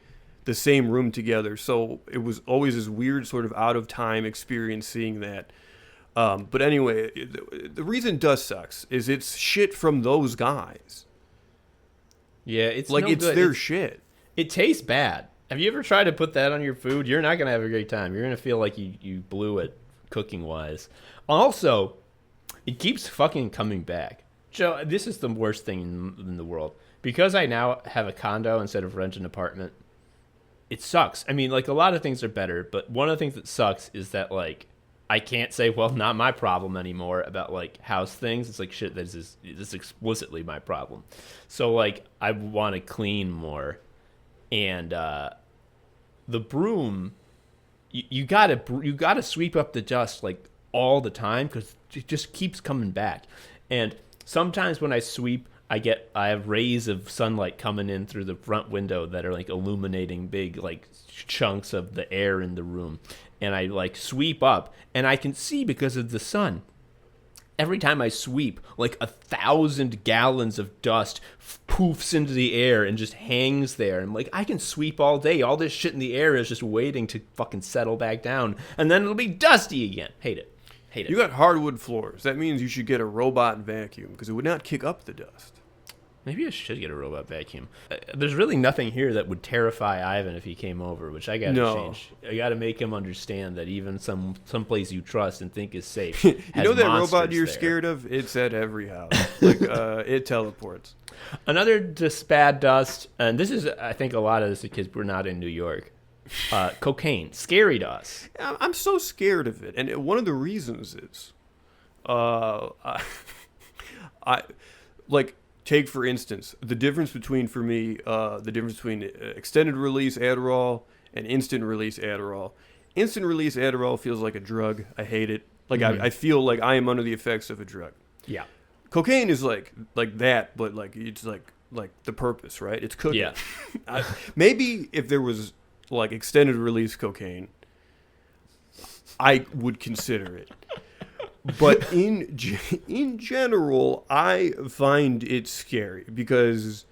S2: the same room together. So it was always this weird sort of out of time experience seeing that. But anyway, the reason dust sucks is it's shit from those guys.
S1: Yeah, it's
S2: like
S1: no
S2: it's
S1: good.
S2: their shit.
S1: It tastes bad. Have you ever tried to put that on your food? You're not gonna have a great time. You're gonna feel like you blew it cooking wise. Also, it keeps fucking coming back. Joe, this is the worst thing in the world. Because I now have a condo instead of rent an apartment, it sucks. I mean, like, a lot of things are better, but one of the things that sucks is that, like, I can't say, well, not my problem anymore about, like, house things. It's like, shit, this is explicitly my problem. So, like, I want to clean more. And the broom, you gotta sweep up the dust, like, all the time because it just keeps coming back. And sometimes when I sweep, I have rays of sunlight coming in through the front window that are like illuminating big like chunks of the air in the room. And I like sweep up and I can see because of the sun. Every time I sweep, like 1,000 gallons of dust poofs into the air and just hangs there. And like, I can sweep all day. All this shit in the air is just waiting to fucking settle back down. And then it'll be dusty again. Hate it.
S2: You got hardwood floors. That means you should get a robot vacuum because it would not kick up the dust.
S1: Maybe I should get a robot vacuum. There's really nothing here that would terrify Ivan if he came over, which I gotta change. I gotta make him understand that even some place you trust and think is safe.
S2: You know that robot you're scared of? It's at every house. Like it teleports. Another
S1: just bad dust, and this is I think a lot of this is because we're not in New York. Cocaine, scary to us.
S2: I'm so scared of it, and one of the reasons is, I like take for instance the difference between extended release Adderall and instant release Adderall. Instant release Adderall feels like a drug. I hate it. Like I feel like I am under the effects of a drug.
S1: Yeah.
S2: Cocaine is like that, but like it's like the purpose, right? It's cooking.
S1: Yeah.
S2: Maybe if there was like extended release cocaine, I would consider it. But in general, I find it scary because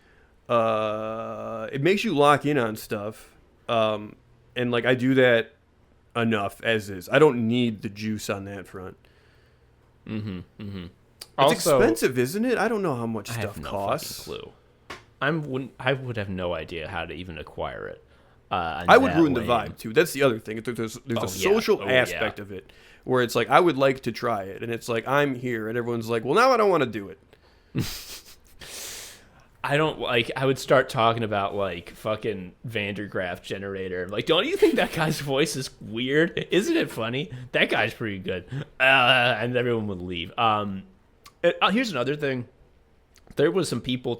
S2: it makes you lock in on stuff, and like I do that enough as is. I don't need the juice on that front.
S1: Mm-hmm. Mm-hmm.
S2: It's
S1: also
S2: expensive, isn't it? I don't know how much
S1: I
S2: stuff
S1: have no
S2: costs.
S1: fucking clue. I would have no idea how to even acquire it.
S2: I would ruin the vibe too. That's the other thing. There's a social aspect of it where it's like I would like to try it, and it's like I'm here, and everyone's like, "Well, now I don't want to do it."
S1: I don't like. I would start talking about like fucking Vandergraaf generator. Like, don't you think that guy's voice is weird? Isn't it funny? That guy's pretty good. And everyone would leave. Here's another thing. There was some people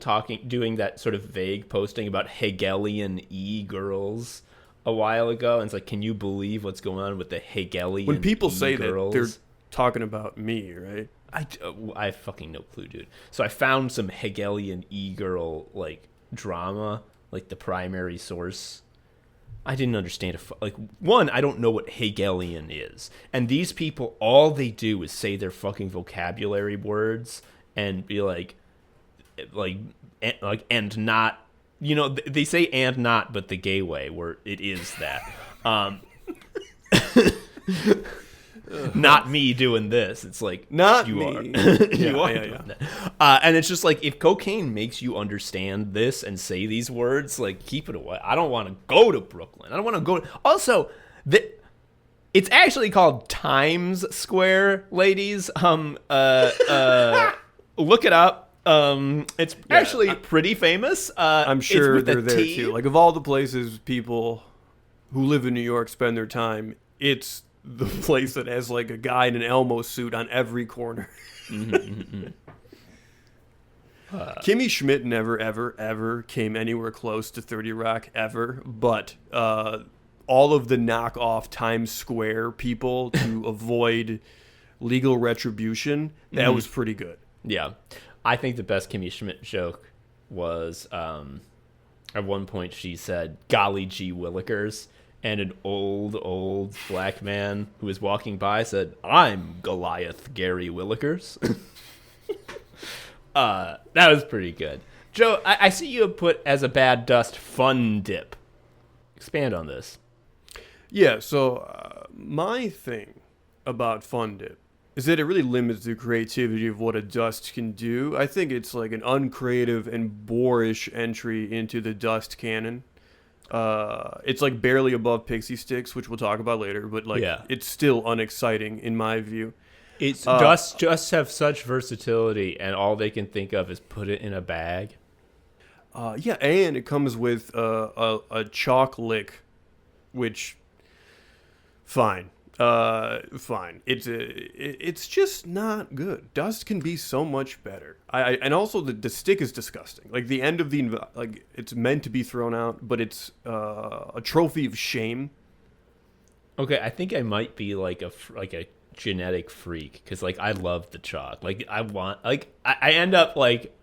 S1: doing that sort of vague posting about Hegelian e-girls a while ago, and it's like, can you believe what's going on with the Hegelian?
S2: When people say
S1: e-girls?
S2: that, they're talking about me, right?
S1: I have fucking no clue, dude. So I found some Hegelian e-girl like drama, like the primary source. I didn't understand one, I don't know what Hegelian is, and these people, all they do is say their fucking vocabulary words and be like and not, you know, they say and not, but the gay way where it is that. Not me doing this. It's like
S2: not
S1: you
S2: me.
S1: are.
S2: You are
S1: doing that. And it's just like if cocaine makes you understand this and say these words, like keep it away. I don't want to go to Brooklyn. I don't want to go. Also, it's actually called Times Square, ladies. Look it up. It's actually pretty famous.
S2: I'm sure
S1: it's with
S2: they're
S1: a
S2: there
S1: T.
S2: too. Like of all the places people who live in New York spend their time, it's the place that has like a guy in an Elmo suit on every corner. Kimmy Schmidt never, ever, ever came anywhere close to 30 Rock ever, but all of the knockoff Times Square people to avoid legal retribution, that was pretty good.
S1: Yeah. I think the best Kimmy Schmidt joke was at one point she said, "Golly gee willikers," and an old black man who was walking by said, "I'm Goliath Gary Willikers." That was pretty good. Joe, I see you have put as a bad dust Fun Dip. Expand on this.
S2: Yeah, so my thing about Fun Dip is that it really limits the creativity of what a dust can do. I think it's like an uncreative and boorish entry into the dust canon. It's like barely above Pixie Sticks, which we'll talk about later, but like it's still unexciting in my view.
S1: It's dust just have such versatility, and all they can think of is put it in a bag.
S2: Yeah, and it comes with a chalk lick, which fine. It's just not good. Dust can be so much better. And also the stick is disgusting. Like the end of it's meant to be thrown out, but it's a trophy of shame.
S1: Okay, I think I might be like a genetic freak because like I love the chalk. Like I end up like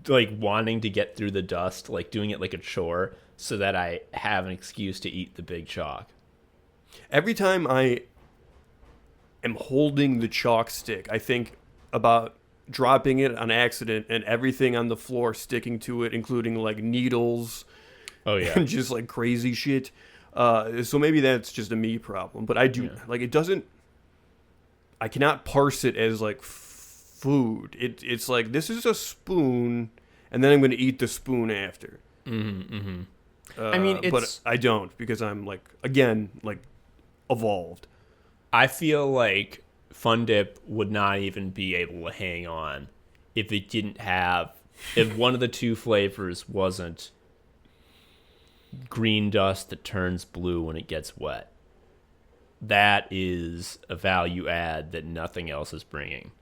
S1: wanting to get through the dust, like doing it like a chore, so that I have an excuse to eat the big chalk.
S2: Every time I am holding the chalk stick, I think about dropping it on accident and everything on the floor sticking to it, including like needles.
S1: Oh yeah,
S2: and just like crazy shit. So maybe that's just a me problem, but I do like it doesn't. I cannot parse it as like food. It's like this is a spoon, and then I'm going to eat the spoon after.
S1: Mm-hmm. I mean,
S2: but I don't because I'm like again like evolved.
S1: I feel like Fun Dip would not even be able to hang on if it didn't have, if one of the two flavors wasn't green dust that turns blue when it gets wet. That is a value add that nothing else is bringing.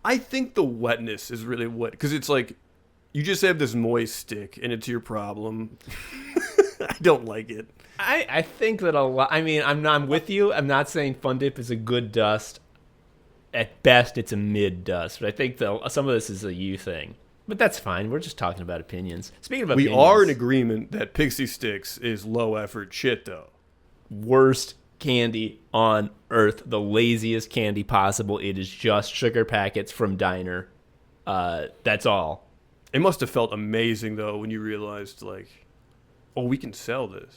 S2: I think the wetness is really what, because it's like You just have this moist stick, and it's your problem. I don't like it.
S1: I think that a lot. I mean, I'm with you. I'm not saying Fun Dip is a good dust. At best, it's a mid dust. But I think some of this is a you thing. But that's fine. We're just talking about opinions. Speaking of opinions,
S2: we are in agreement that Pixie Sticks is low effort shit, though.
S1: Worst candy on earth, the laziest candy possible. It is just sugar packets from Diner. That's all.
S2: It must have felt amazing though when you realized, like, oh, we can sell this.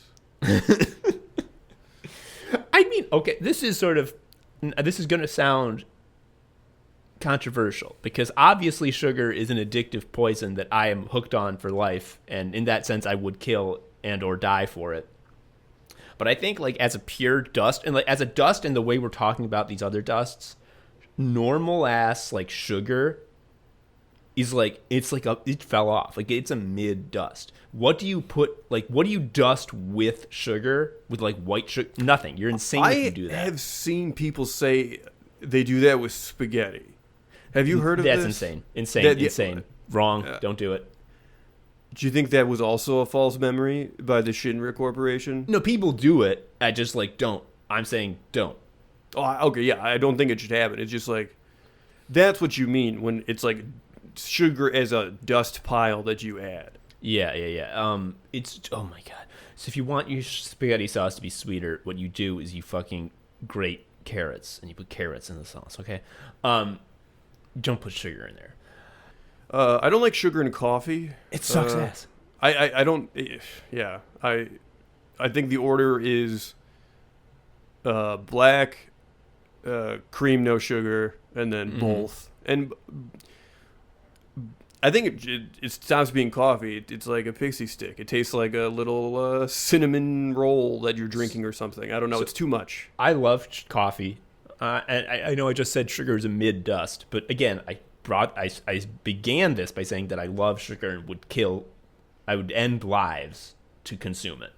S1: I mean, okay, this is going to sound controversial because obviously sugar is an addictive poison that I am hooked on for life, and in that sense I would kill and or die for it. But I think like as a pure dust, and like as a dust in the way we're talking about these other dusts, normal ass like sugar is like it fell off. Like it's a mid dust. What do you dust with sugar? With like white sugar? Nothing. You're insane if you do that.
S2: I have seen people say they do that with spaghetti. Have you heard of this?
S1: That's insane. Insane. Wrong. Don't do it.
S2: Do you think that was also a false memory by the Shinra Corporation?
S1: No, people do it. I just don't. I'm saying don't.
S2: Oh, okay, yeah. I don't think it should happen. It's just like that's what you mean when it's like sugar as a dust pile that you add.
S1: Yeah. It's oh my god. So if you want your spaghetti sauce to be sweeter, what you do is you fucking grate carrots and you put carrots in the sauce. Okay. Don't put sugar in there.
S2: I don't like sugar in coffee.
S1: It sucks ass.
S2: I don't. Yeah. I think the order is black, cream, no sugar, and then both. And I think it stops being coffee. It's like a pixie stick. It tastes like a little cinnamon roll that you're drinking or something. I don't know. It's too much.
S1: I love coffee. And I know I just said sugar is a mid dust, but again, I began this by saying that I love sugar and I would end lives to consume it.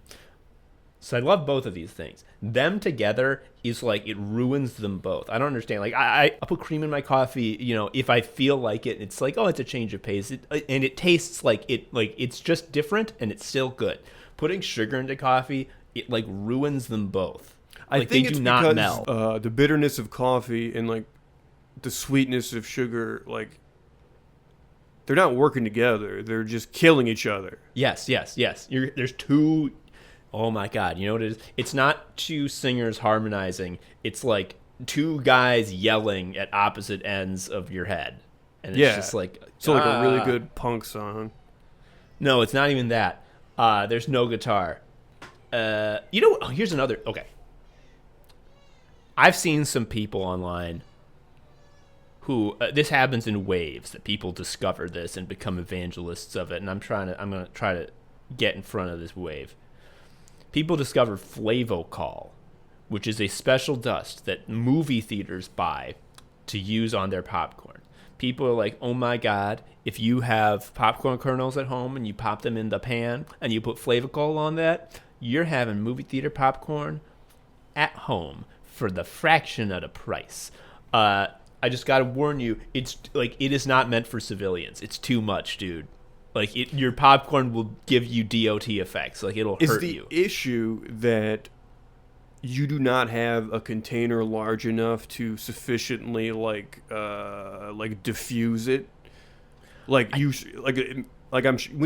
S1: So I love both of these things. Them together is like it ruins them both. I don't understand. Like I put cream in my coffee, if I feel like it. It's like, oh, it's a change of pace, and it tastes like it's just different, and it's still good. Putting sugar into coffee, it like ruins them both.
S2: I think they do not meld. The bitterness of coffee and like the sweetness of sugar, like they're not working together. They're just killing each other.
S1: Yes. There's two. Oh my god, you know what it is? It's not two singers harmonizing. It's like two guys yelling at opposite ends of your head. And it's just like
S2: a really good punk song.
S1: No, it's not even that. There's no guitar. Here's another. Okay. I've seen some people online who this happens in waves that people discover this and become evangelists of it, and I'm going to try to get in front of this wave. People discover Flavocol, which is a special dust that movie theaters buy to use on their popcorn. People are like, oh my god, if you have popcorn kernels at home and you pop them in the pan and you put Flavocol on that, you're having movie theater popcorn at home for the fraction of the price. I just gotta warn you, it's like it is not meant for civilians. It's too much, dude. Like your popcorn will give you DOT effects. Like it'll hurt you.
S2: Is the issue that you do not have a container large enough to sufficiently like diffuse it? When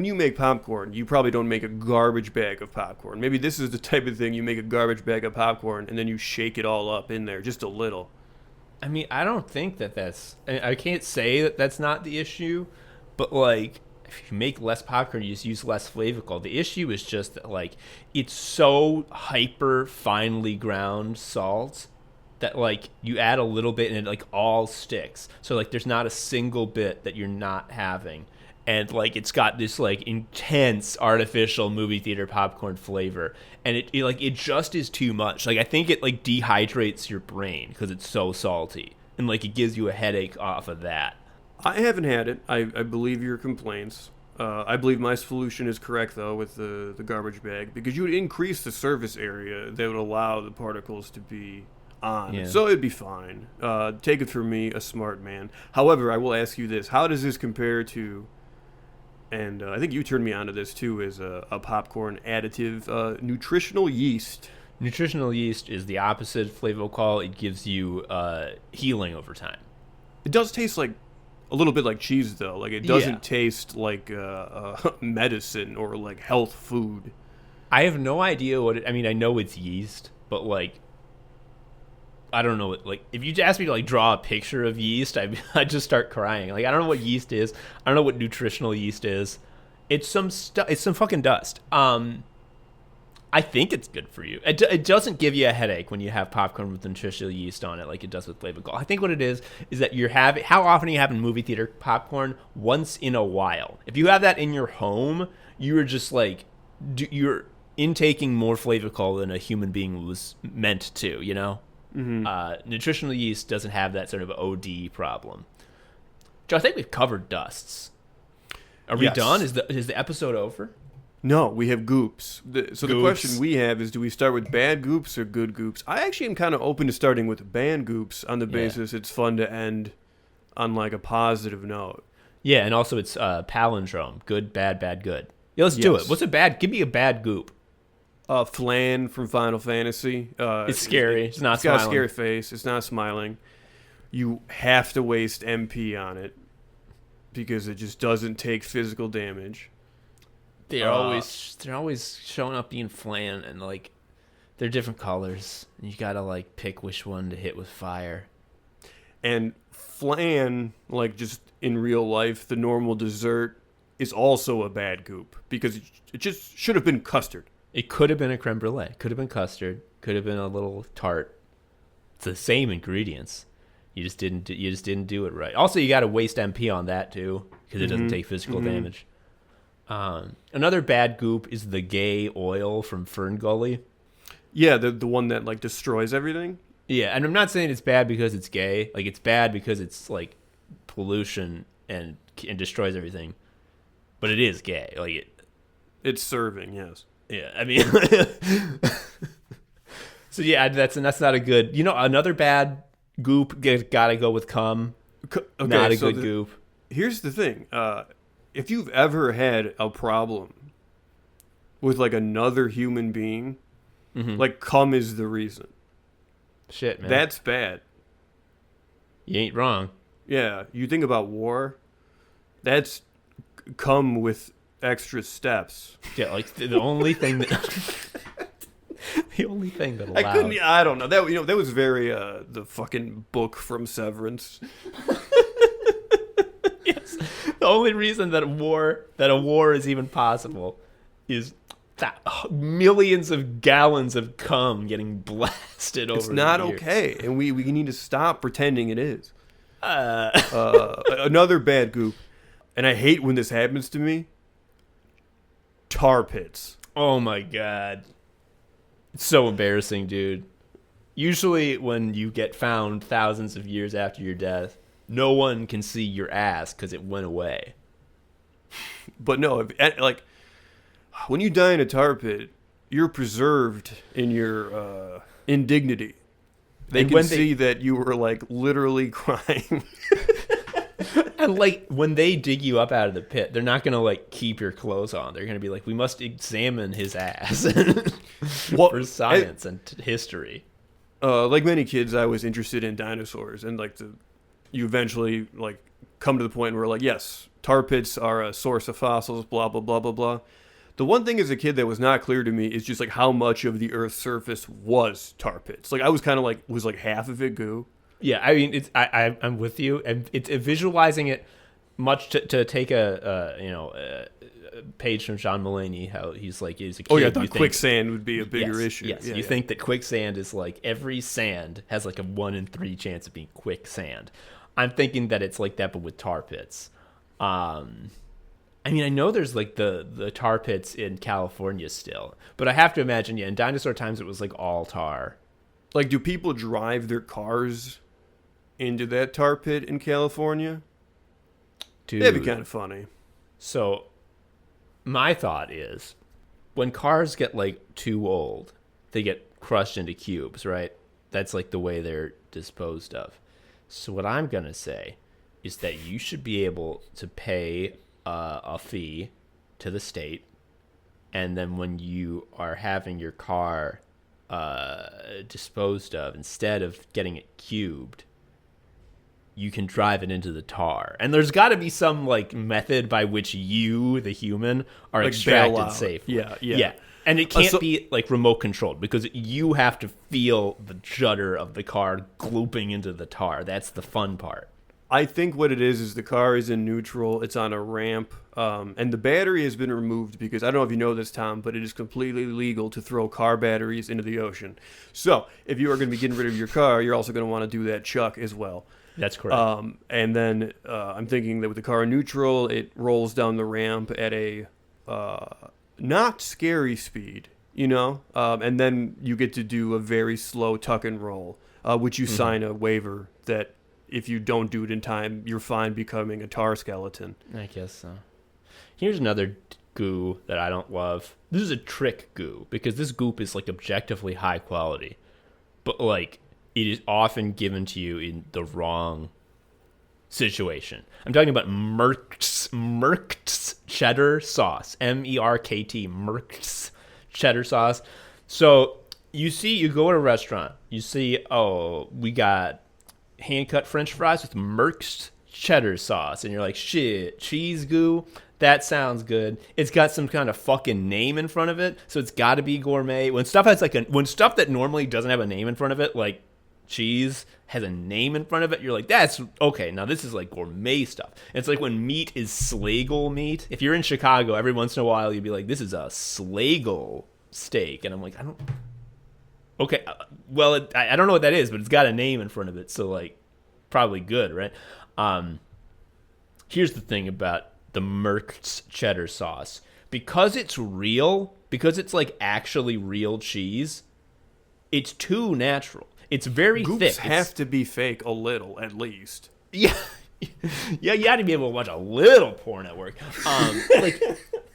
S2: you make popcorn, you probably don't make a garbage bag of popcorn. Maybe this is the type of thing you make a garbage bag of popcorn and then you shake it all up in there just a little.
S1: I mean, I don't think that's. I can't say that that's not the issue, but like if you make less popcorn, you just use less Flavocol. The issue is just that like it's so hyper finely ground salt that like you add a little bit and it like all sticks. So like there's not a single bit that you're not having. And like it's got this like intense artificial movie theater popcorn flavor, and it just is too much. Like I think it like dehydrates your brain because it's so salty, and like it gives you a headache off of that.
S2: I haven't had it. I believe your complaints. I believe my solution is correct though with the garbage bag, because you would increase the surface area that would allow the particles to be on. Yeah. So it'd be fine. Take it from me, a smart man. However, I will ask you this: how does this compare to and I think you turned me onto this too, is a popcorn additive, nutritional yeast.
S1: Nutritional yeast is the opposite of flavocol. It gives you healing over time.
S2: It does taste like a little bit like cheese, though. Like, it doesn't
S1: Yeah.
S2: taste like medicine or like health food.
S1: I have no idea what I mean, I know it's yeast, but like, I don't know what, like, if you ask me to like draw a picture of yeast, I'd just start crying. Like, I don't know what yeast is. I don't know what nutritional yeast is. It's some stuff. It's some fucking dust. I think it's good for you. It doesn't give you a headache when you have popcorn with nutritional yeast on it, like it does with flavocol. I think what it is that how often are you having movie theater popcorn? Once in a while. If you have that in your home, you are just like, you're intaking more flavocol than a human being was meant to. You know, nutritional yeast doesn't have that sort of OD problem. Joe, I think we've covered dusts. Are we done? Is the episode over?
S2: No, we have goops. The
S1: Goops.
S2: question we have is, do we start with bad goops or good goops? I actually am kind of open to starting with bad goops on the basis it's fun to end on like a positive note.
S1: Yeah, and also it's palindrome. Good, bad, bad, good. Yeah, let's do it. What's a bad? Give me a bad goop.
S2: Flan from Final Fantasy.
S1: It's scary. It's not
S2: It's got a
S1: smiling.
S2: scary face. It's not smiling. You have to waste MP on it because it just doesn't take physical damage.
S1: They're always showing up being flan, and like they're different colors, and you gotta like pick which one to hit with fire.
S2: And flan, like just in real life, the normal dessert is also a bad goop because it just should have been custard.
S1: It could have been a creme brulee. Could have been custard. Could have been a little tart. It's the same ingredients. You just didn't do it right. Also, you got to waste MP on that too because it doesn't take physical damage. Another bad goop is the gay oil from Fern Gully.
S2: Yeah, the one that like destroys everything.
S1: Yeah, and I'm not saying it's bad because it's gay. Like, it's bad because it's like pollution and destroys everything. But it is gay. Like
S2: It's serving, yes.
S1: yeah. I mean, so yeah, that's not a good. You know, another bad goop. Gotta go with cum.
S2: Okay,
S1: Not a
S2: so
S1: good goop.
S2: Here's the thing. If you've ever had a problem with like another human being, like cum is the reason.
S1: Shit, man.
S2: That's bad.
S1: You ain't wrong.
S2: Yeah, you think about war, that's cum with extra steps.
S1: Yeah, like the only thing that the only thing that allowed.
S2: I don't know. That was very the fucking book from Severance.
S1: Yes. The only reason that a war is even possible is that millions of gallons of cum getting blasted over.
S2: It's not
S1: the years.
S2: okay, and we need to stop pretending it is. Another bad goop, and I hate when this happens to me. Tar pits.
S1: Oh my god. It's so embarrassing, dude. Usually when you get found thousands of years after your death, no one can see your ass because it went away.
S2: But no, like when you die in a tar pit, you're preserved in your indignity. They can see that you were like literally crying.
S1: And like when they dig you up out of the pit, they're not gonna like keep your clothes on. They're gonna be like, we must examine his ass for science and history.
S2: Like many kids, I was interested in dinosaurs, and like you eventually like come to the point where like, yes, tar pits are a source of fossils. Blah blah blah blah blah. The one thing as a kid that was not clear to me is just like how much of the Earth's surface was tar pits. Like I was kind of like, was like half of it goo?
S1: Yeah, I mean, I'm with you, and it's visualizing it much to take a page from John Mulaney, how he's like, he's a kid.
S2: Oh yeah, I thought quicksand would be a bigger issue.
S1: Yes,
S2: yeah,
S1: you think that quicksand is like every sand has like a 1 in 3 chance of being quicksand. I'm thinking that it's like that, but with tar pits. I mean, I know there's like the tar pits in California still, but I have to imagine, in dinosaur times it was like all tar.
S2: Like, do people drive their cars into that tar pit in California?
S1: Dude.
S2: That'd be kind of funny.
S1: So, my thought is, when cars get like too old, they get crushed into cubes, right? That's like the way they're disposed of. So what I'm gonna say is that you should be able to pay a fee to the state, and then when you are having your car disposed of, instead of getting it cubed, you can drive it into the tar. And there's got to be some like method by which you, the human, are
S2: Like
S1: extracted safely.
S2: Yeah.
S1: And it can't be like remote controlled, because you have to feel the judder of the car glooping into the tar. That's the fun part.
S2: I think what it is the car is in neutral. It's on a ramp, and the battery has been removed because I don't know if you know this, Tom, but it is completely legal to throw car batteries into the ocean. So if you are going to be getting rid of your car, you're also going to want to do that chuck as well.
S1: That's correct.
S2: And then I'm thinking that with the car in neutral, it rolls down the ramp at a not scary speed, you know? And then you get to do a very slow tuck and roll, which you sign a waiver that if you don't do it in time, you're fine becoming a tar skeleton.
S1: I guess so. Here's another goo that I don't love. This is a trick goo, because this goop is like objectively high quality, but like it is often given to you in the wrong situation. I'm talking about Merkt's cheddar sauce. MERKT, Merkt's cheddar sauce. So you go to a restaurant, you see, oh, we got hand-cut French fries with Merkt's cheddar sauce, and you're like, shit, cheese goo? That sounds good. It's got some kind of fucking name in front of it, so it's got to be gourmet. When stuff that normally doesn't have a name in front of it, like cheese has a name in front of it, you're like, that's okay, now this is like gourmet stuff. And it's like when meat is Slagle meat. If you're in Chicago, every once in a while you'd be like, this is a Slagle steak, and I'm like, I don't know what that is, but it's got a name in front of it, so like probably good, right? Here's the thing about the Merkt's cheddar sauce. Because it's real, because it's like actually real cheese, it's too natural. It's very
S2: Goops
S1: thick.
S2: have to be fake a little, at least.
S1: Yeah. Yeah, you got to be able to watch a little porn at work.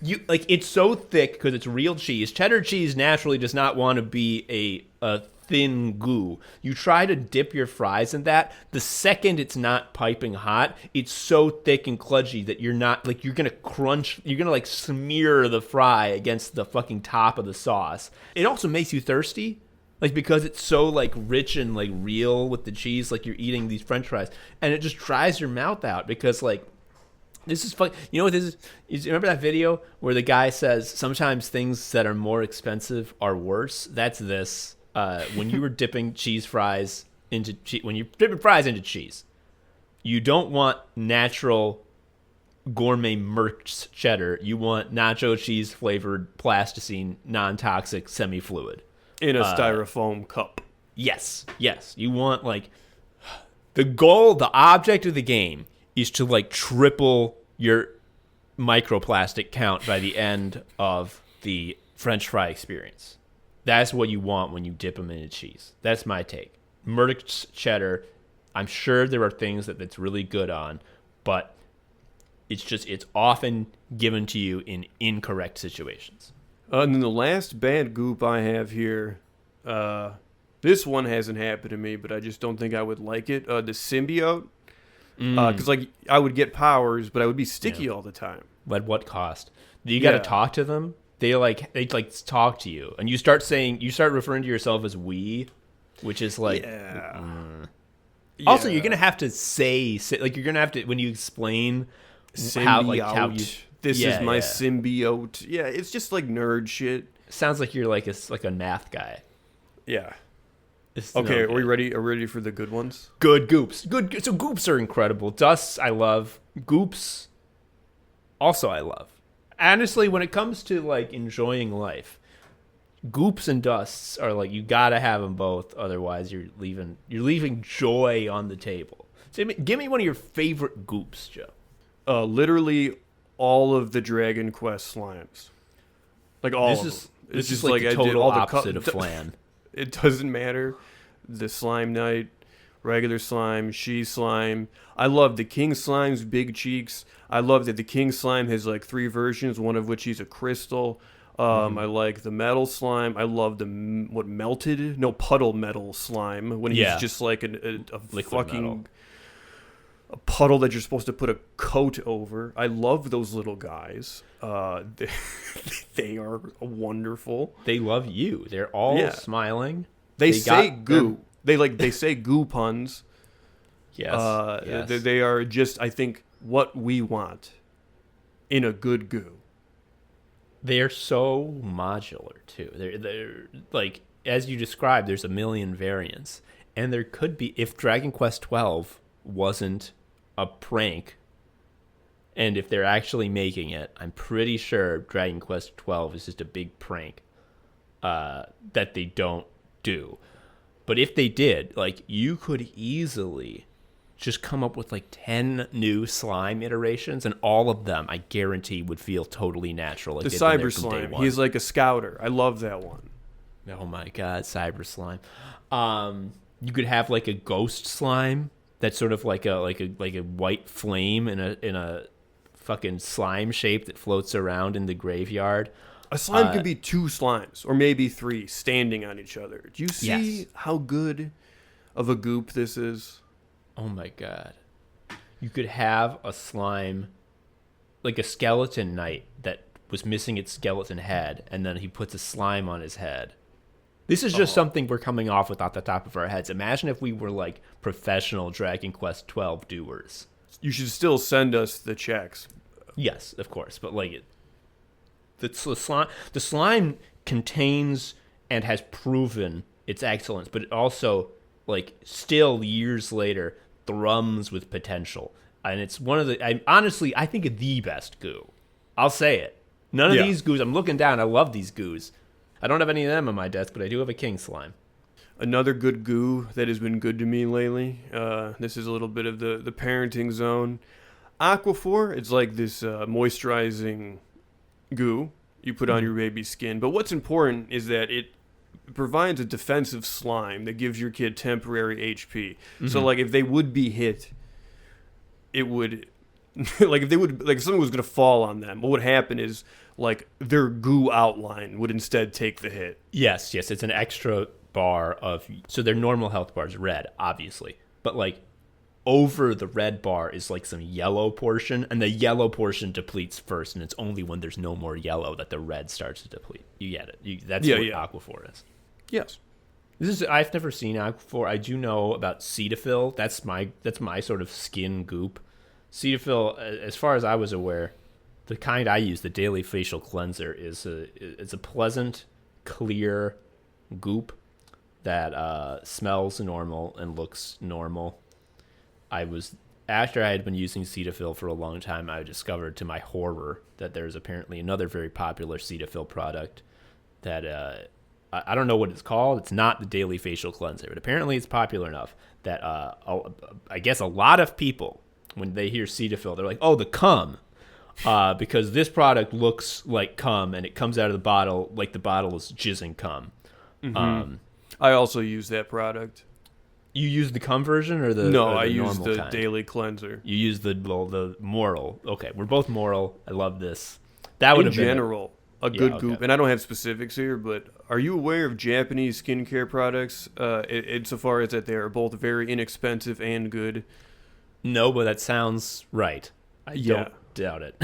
S1: It's so thick because it's real cheese. Cheddar cheese naturally does not want to be a thin goo. You try to dip your fries in that. The second it's not piping hot, it's so thick and kludgy that you're gonna crunch. You're gonna like smear the fry against the fucking top of the sauce. It also makes you thirsty. Like, because it's so, like, rich and, like, real with the cheese, like, you're eating these French fries. And it just dries your mouth out because, like, this is fun. You know what this is? You remember that video where the guy says, sometimes things that are more expensive are worse? That's this. When you were dipping fries into cheese, you don't want natural gourmet Merkt's cheddar. You want nacho cheese flavored plasticine, non-toxic, semi-fluid.
S2: In a styrofoam cup.
S1: Yes. You want, like, the object of the game is to, like, triple your microplastic count by the end of the French fry experience. That's what you want when you dip them into cheese. That's my take. Merkt's cheddar, I'm sure there are things that it's really good on, but it's often given to you in incorrect situations.
S2: And then the last bad goop I have here, this one hasn't happened to me, but I just don't think I would like it. The symbiote, because like I would get powers, but I would be sticky all the time.
S1: At what cost? You got to talk to them. They talk to you, and you start referring to yourself as we, which is like. Yeah. Also, you're gonna have to say like you're gonna have to when you explain how you.
S2: This is my symbiote. Yeah, it's just like nerd shit.
S1: Sounds like you're like a math guy.
S2: Yeah. Okay, are we ready? Are we ready for the good ones?
S1: Good goops. Good. So goops are incredible. Dusts, I love. Goops, also I love. Honestly, when it comes to like enjoying life, goops and dusts are like you gotta have them both. Otherwise, you're leaving joy on the table. So give me one of your favorite goops, Joe.
S2: Literally. All of the Dragon Quest slimes, like all of them.
S1: It's just like the total opposite of flan.
S2: It doesn't matter. The Slime Knight, regular slime, she slime. I love the King Slime's big cheeks. I love that the King Slime has like 3 versions, one of which he's a crystal. I like the metal slime. I love puddle metal slime when he's just like a fucking metal. a puddle that you're supposed to put a coat over. I love those little guys. They are wonderful.
S1: They love you. They're all smiling.
S2: They say goo. They say goo puns.
S1: Yes. Yes.
S2: They are just, I think, what we want in a good goo.
S1: They're so modular too. They're like, as you described, there's a million variants, and there could be, if Dragon Quest 12 wasn't a prank, and if they're actually making it, I'm pretty sure Dragon Quest 12 is just a big prank that they don't do. But if they did, like, you could easily just come up with like 10 new slime iterations, and all of them, I guarantee, would feel totally natural. Like
S2: the cyber slime, he's like a scouter. I love that one.
S1: Oh my god, cyber slime. You could have like a ghost slime that's sort of like a white flame in a fucking slime shape that floats around in the graveyard.
S2: A slime could be 2 slimes, or maybe 3, standing on each other. Do you see how good of a goop this is?
S1: Oh my god. You could have a slime, like a skeleton knight that was missing its skeleton head, and then he puts a slime on his head. This is just something we're coming off with off the top of our heads. Imagine if we were like professional Dragon Quest 12 doers.
S2: You should still send us the checks.
S1: Yes, of course, but like the slime contains and has proven its excellence, but it also, like, still years later thrums with potential, and it's one of the I think the best goo. I'll say it. None of these goos, I'm looking down, I love these goos. I don't have any of them on my desk, but I do have a king slime.
S2: Another good goo that has been good to me lately, this is a little bit of the parenting zone. Aquaphor, it's like this moisturizing goo you put on your baby's skin, but what's important is that it provides a defensive slime that gives your kid temporary HP. So like if they would be hit, it would like if something was going to fall on them, what would happen is like their goo outline would instead take the hit.
S1: Yes, it's an extra bar so their normal health bar is red, obviously, but like over the red bar is like some yellow portion, and the yellow portion depletes first, and it's only when there's no more yellow that the red starts to deplete. You get it. That's what Aquaphor is.
S2: Yes.
S1: I've never seen Aquaphor. I do know about Cetaphil. That's my sort of skin goop. Cetaphil, as far as I was aware, the kind I use, the daily facial cleanser, is a pleasant, clear goop that smells normal and looks normal. After I had been using Cetaphil for a long time, I discovered to my horror that there's apparently another very popular Cetaphil product that I don't know what it's called. It's not the daily facial cleanser, but apparently it's popular enough that I guess a lot of people, when they hear Cetaphil, they're like, oh, the cum. Because this product looks like cum, and it comes out of the bottle like the bottle is jizzing cum.
S2: Mm-hmm. I also use that product.
S1: You use the cum version or the
S2: No,
S1: or the
S2: I use the
S1: kind?
S2: daily cleanser.
S1: You use the moral. Okay, we're both moral. I love this. That would
S2: in
S1: have been
S2: general a good goop, and I don't have specifics here, but are you aware of Japanese skincare products? Insofar as that they are both very inexpensive and good.
S1: No, but that sounds right. I don't doubt it.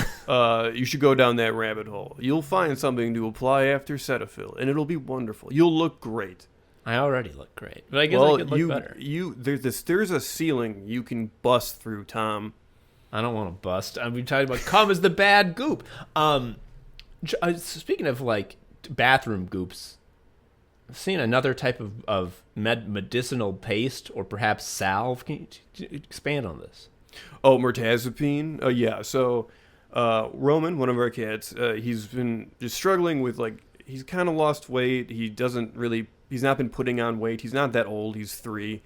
S2: You should go down that rabbit hole. You'll find something to apply after Cetaphil, and it'll be wonderful. You'll look great.
S1: I already look great, but I guess I could look better.
S2: There's a ceiling you can bust through, Tom.
S1: I don't want to bust. I'm talking about cum is the bad goop. Speaking of like bathroom goops, I've seen another type of medicinal paste or perhaps salve. Can you expand on this?
S2: Oh, mirtazapine. Yeah. So Roman, one of our cats, he's been just struggling with he's kind of lost weight. He's not been putting on weight. He's not that old. He's 3.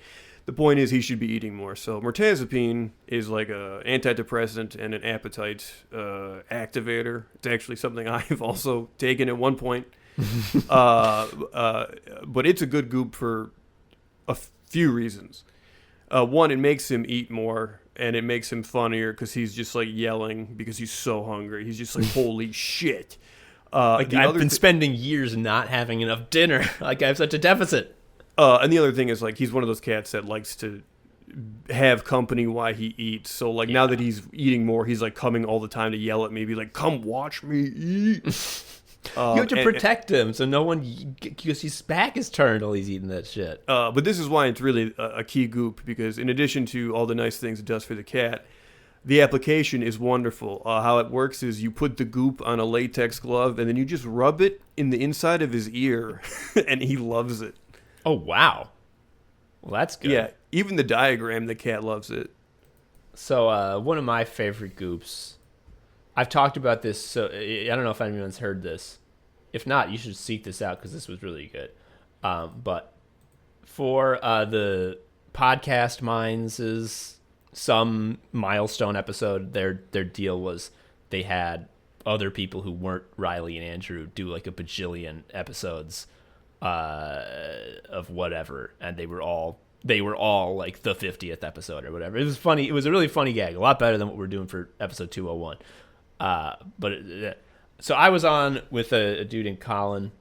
S2: The point is he should be eating more. So mirtazapine is like a antidepressant and an appetite activator. It's actually something I've also taken at one point. But it's a good goop for a few reasons. One, it makes him eat more, and it makes him funnier because he's just like yelling because he's so hungry. He's just like, holy shit.
S1: I've been spending years not having enough dinner. Like I have such a deficit.
S2: And the other thing is he's one of those cats that likes to have company while he eats. So like now that he's eating more, he's like coming all the time to yell at me, be like, "Come watch me eat."
S1: You have to protect him so no one, because his back is turned while he's eating that shit.
S2: But this is why it's really a key goop, because in addition to all the nice things it does for the cat, the application is wonderful. How it works is you put the goop on a latex glove and then you just rub it in the inside of his ear, and he loves it.
S1: Oh, wow. Well, that's good.
S2: Yeah, even the diagram, the cat loves it.
S1: So one of my favorite goops, I've talked about this, so I don't know if anyone's heard this. If not, you should seek this out because this was really good. But for the podcast minds' some milestone episode, their deal was they had other people who weren't Riley and Andrew do like a bajillion episodes of whatever, and they were all like the 50th episode or whatever. It was funny. It was a really funny gag, a lot better than what we're doing for episode 201. So I was on with a dude in Colin,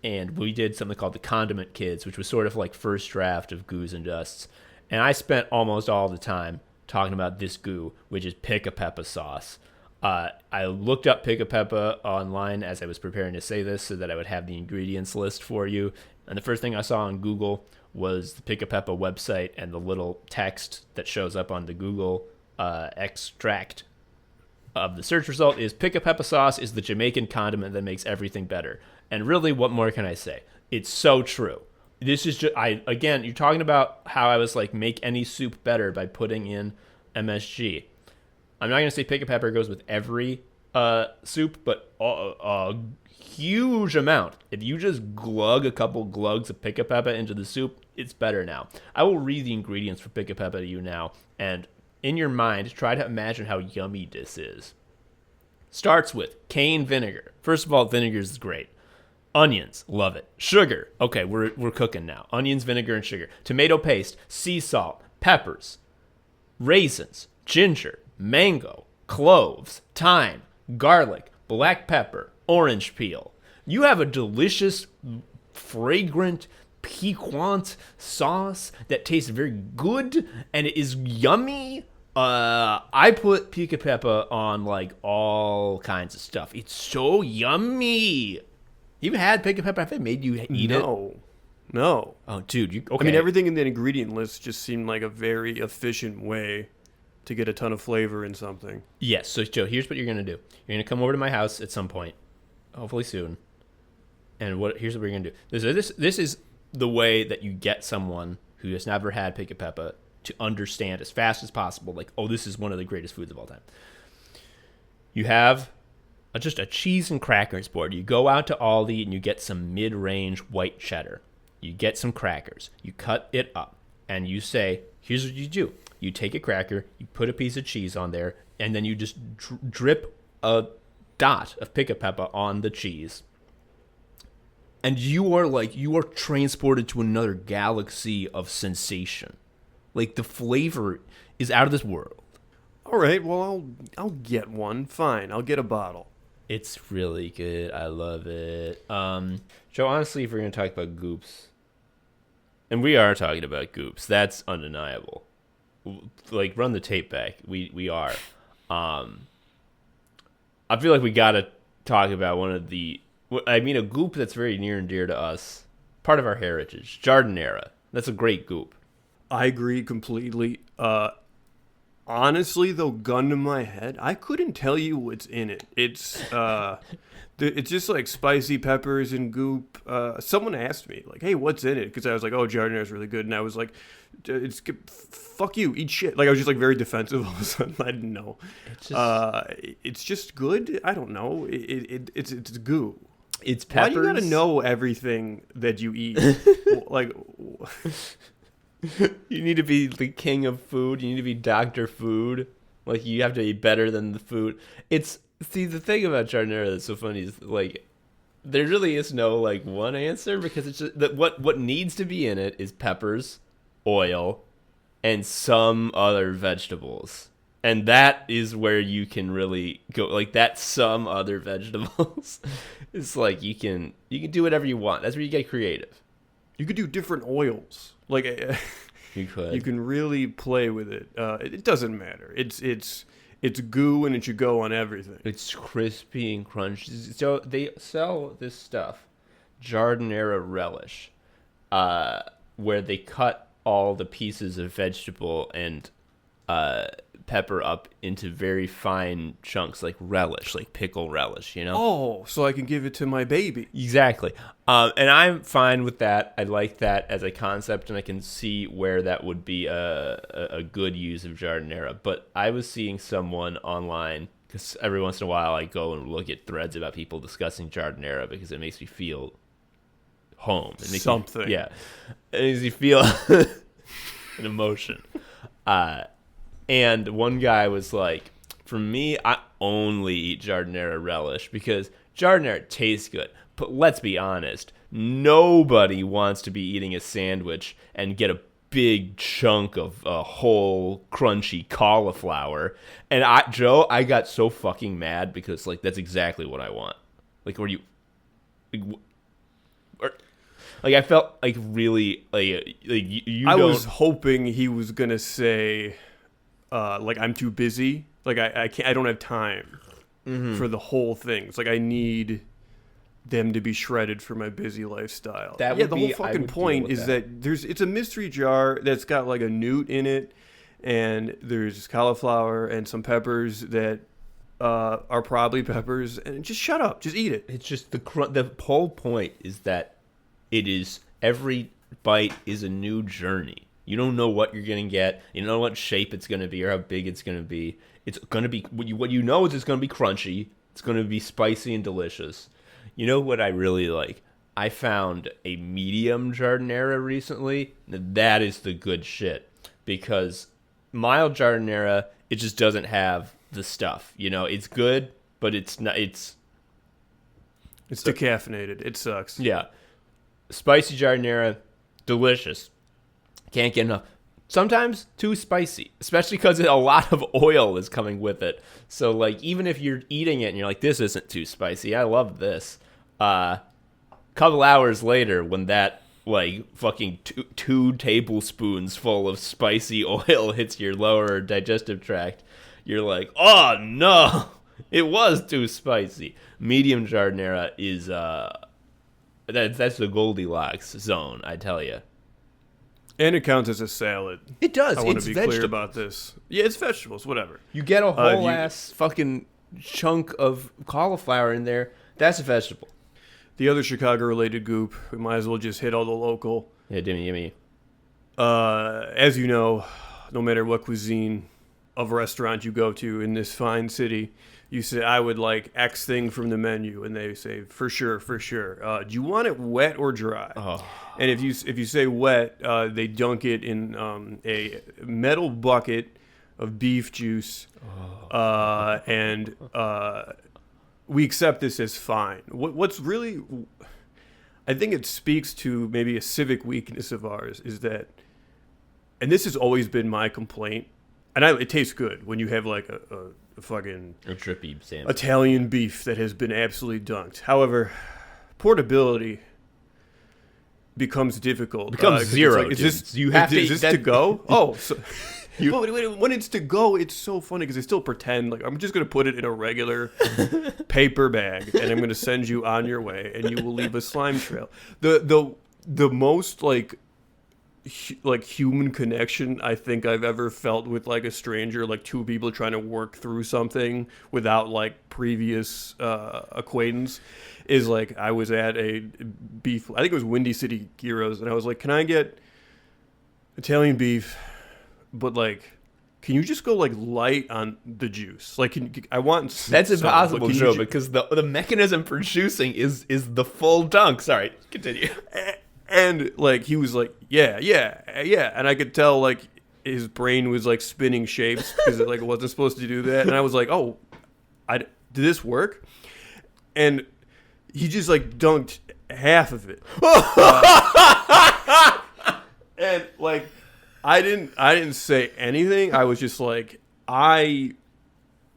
S1: and we did something called the Condiment Kids, which was sort of like first draft of Goos and Dusts. And I spent almost all the time talking about this goo, which is Pick-a-Peppa sauce. I looked up Pick-a-Peppa online as I was preparing to say this so that I would have the ingredients list for you. And the first thing I saw on Google was the Pick-a-Peppa website and the little text that shows up on the Google extract of the search result is Pick-a-Peppa sauce is the Jamaican condiment that makes everything better. And really, what more can I say? It's so true. This is just, again, you're talking about how I was like, make any soup better by putting in MSG. I'm not going to say Pick-a-Pepper goes with every soup, but a huge amount. If you just glug a couple glugs of Pick-a-Peppa into the soup, it's better now. I will read the ingredients for Pick-a-Peppa to you now, and in your mind, try to imagine how yummy this is. Starts with cane vinegar. First of all, vinegar is great. Onions, love it. Sugar, okay, we're cooking now. Onions, vinegar, and sugar. Tomato paste, sea salt, peppers, raisins, ginger, mango, cloves, thyme, garlic, black pepper, orange peel. You have a delicious, fragrant, piquant sauce that tastes very good and it is yummy. I put Pick-a-Peppa on like all kinds of stuff. It's so yummy. You had Pick-a-Peppa? Have they made you eat it?
S2: No.
S1: Oh, dude. Okay.
S2: I mean, everything in the ingredient list just seemed like a very efficient way to get a ton of flavor in something.
S1: Yes. So, Joe, here's what you're going to do. You're going to come over to my house at some point, hopefully soon. And here's what we're going to do. This is the way that you get someone who has never had Pick-a-Peppa to understand as fast as possible, like, oh, this is one of the greatest foods of all time. You have just a cheese and crackers board. You go out to Aldi and you get some mid-range white cheddar. You get some crackers. You cut it up and you say, here's what you do. You take a cracker, you put a piece of cheese on there, and then you just drip a dot of Pick-a-Peppa on the cheese. And you are transported to another galaxy of sensation. Like, the flavor is out of this world.
S2: All right, well, I'll get one. Fine, I'll get a bottle.
S1: It's really good. I love it. Joe, honestly, if we're going to talk about goops, and we are talking about goops, that's undeniable. Like, run the tape back. We are. I feel like we got to talk about one of the, a goop that's very near and dear to us. Part of our heritage. Jardinera. That's a great goop.
S2: I agree completely. Honestly, though, gun to my head, I couldn't tell you what's in it. It's it's just like spicy peppers and goop. Someone asked me, like, hey, what's in it? Because I was like, oh, jardinera is really good. And I was like, fuck you, eat shit. Like, I was just like very defensive all of a sudden. I didn't know. It's just good. I don't know. It's goo.
S1: It's peppers.
S2: Why do you gotta know everything that you eat? Like...
S1: You need to be the king of food. You need to be Dr. Food. Like, you have to be better than the food. See, the thing about jardinera that's so funny is, like, there really is no, like, one answer, because it's just that what needs to be in it is peppers, oil, and some other vegetables. And that is where you can really go, like, that some other vegetables. It's like you can do whatever you want. That's where you get creative.
S2: You could do different oils. Like,
S1: You could.
S2: You can really play with it. It doesn't matter. It's goo and it should go on everything.
S1: It's crispy and crunchy. So they sell this stuff, Jardinera relish, where they cut all the pieces of vegetable and pepper up into very fine chunks, like relish, like pickle relish,
S2: Oh, so I can give it to my baby.
S1: Exactly. And I'm fine with that. I like that as a concept, and I can see where that would be a good use of Jardinera. But I was seeing someone online, because every once in a while I go and look at threads about people discussing Jardinera because it makes me feel home. It makes
S2: something.
S1: It makes me feel an emotion. And one guy was like, for me, I only eat Jardinera relish because Jardinera tastes good. But let's be honest, nobody wants to be eating a sandwich and get a big chunk of a whole crunchy cauliflower. And I got so fucking mad because like that's exactly what I want. Like, were you? Like I felt like really like you.
S2: I was hoping he was gonna say. Like I'm too busy. Like I can't. I don't have time for the whole thing. It's like I need them to be shredded for my busy lifestyle. The whole fucking point is that it's a mystery jar that's got like a newt in it, and there's cauliflower and some peppers that are probably peppers. And just shut up. Just eat it.
S1: It's just the whole point is that it is every bite is a new journey. You don't know what you're going to get. You don't know what shape it's going to be or how big it's going to be. It's going to be what you know is it's going to be crunchy. It's going to be spicy and delicious. You know what I really like? I found a medium Jardinera recently. That is the good shit because mild Jardinera, it just doesn't have the stuff. It's good, but it's not. It's
S2: decaffeinated. It sucks.
S1: Yeah, spicy Jardinera, delicious. Can't get enough. Sometimes too spicy, especially because a lot of oil is coming with it. So, like, even if you're eating it and you're like, this isn't too spicy, I love this. Couple hours later, when that, like, fucking two tablespoons full of spicy oil hits your lower digestive tract, you're like, oh, no, it was too spicy. Medium Jardinera is, that's the Goldilocks zone, I tell you.
S2: And it counts as a salad.
S1: It does.
S2: I want to be clear about this. Yeah, it's vegetables, whatever.
S1: You get a whole ass fucking chunk of cauliflower in there. That's a vegetable.
S2: The other Chicago-related goop, we might as well just hit all the local.
S1: Yeah, give me.
S2: As you know, no matter what cuisine of restaurant you go to in this fine city, you say, I would like X thing from the menu, and they say, for sure. Do you want it wet or dry?
S1: Oh.
S2: And if you say wet, they dunk it in a metal bucket of beef juice, and we accept this as fine. What's really, I think it speaks to maybe a civic weakness of ours, is that, and this has always been my complaint, and it tastes good when you have like a fucking
S1: a trippy sandwich.
S2: Italian beef that has been absolutely dunked. However, portability becomes difficult.
S1: Zero.
S2: Like, is this to go? Oh, so, but when it's to go, it's so funny because they still pretend like I'm just going to put it in a regular paper bag and I'm going to send you on your way and you will leave a slime trail. The most like human connection I think I've ever felt with like a stranger, like two people trying to work through something without like previous acquaintance, is like I was at a beef, I think it was Windy City Gyros, and I was like, can I get Italian beef, but like, can you just go like light on the juice? Like, I want
S1: that's impossible, Joe, because the mechanism for juicing is the full dunk. Sorry, continue.
S2: And like he was like, yeah, and I could tell like his brain was like spinning shapes because it like wasn't supposed to do that. And I was like, oh, did this work? And he just like dunked half of it, and like I didn't say anything. I was just like,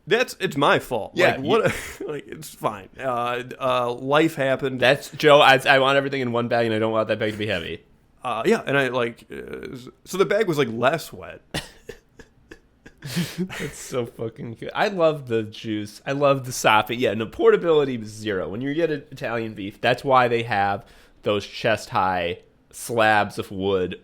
S2: it's my fault.
S1: Yeah,
S2: like, what? Like, it's fine. Life happened.
S1: That's Joe. I want everything in one bag, and I don't want that bag to be heavy.
S2: Yeah, and I so the bag was like less wet.
S1: It's so fucking good. I love the juice. I love the soffit. Yeah, no, portability was zero. When you get Italian beef, that's why they have those chest-high slabs of wood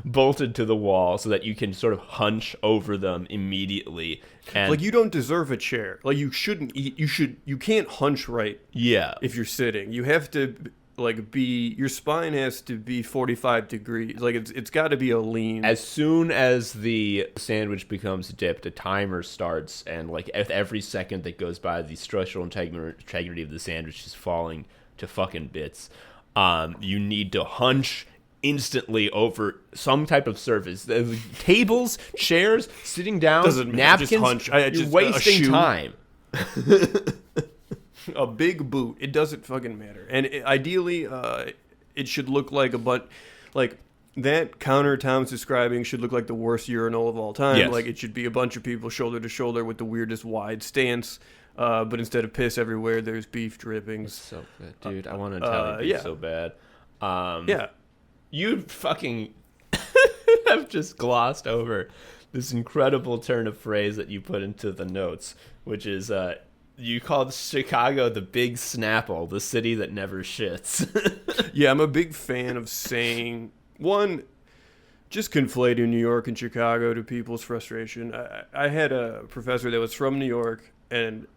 S1: bolted to the wall so that you can sort of hunch over them immediately. And
S2: Like, you don't deserve a chair. Like, you shouldn't eat. You can't hunch right
S1: yeah,
S2: if you're sitting. You have to your spine has to be 45 degrees. Like, it's got to be a lean.
S1: as soon as the sandwich becomes dipped, a timer starts, and like every second that goes by, the structural integrity of the sandwich is falling to fucking bits. You need to hunch instantly over some type of surface. Tables, chairs, sitting down,
S2: Doesn't matter,
S1: napkins.
S2: just hunch.
S1: You're
S2: Just a
S1: wasting
S2: shoe.
S1: time.
S2: A big boot. It doesn't fucking matter. And ideally, it should look like like that counter Tom's describing should look like the worst urinal of all time.
S1: Yes.
S2: Like, it should be a bunch of people shoulder to shoulder with the weirdest wide stance. But instead of piss everywhere, there's beef drippings.
S1: So good, dude. I want to tell you
S2: yeah.
S1: so bad.
S2: Yeah.
S1: You fucking have just glossed over this incredible turn of phrase that you put into the notes, which is you called Chicago the Big Snapple, the city that never shits.
S2: Yeah, I'm a big fan of saying, just conflating New York and Chicago to people's frustration. I had a professor that was from New York, and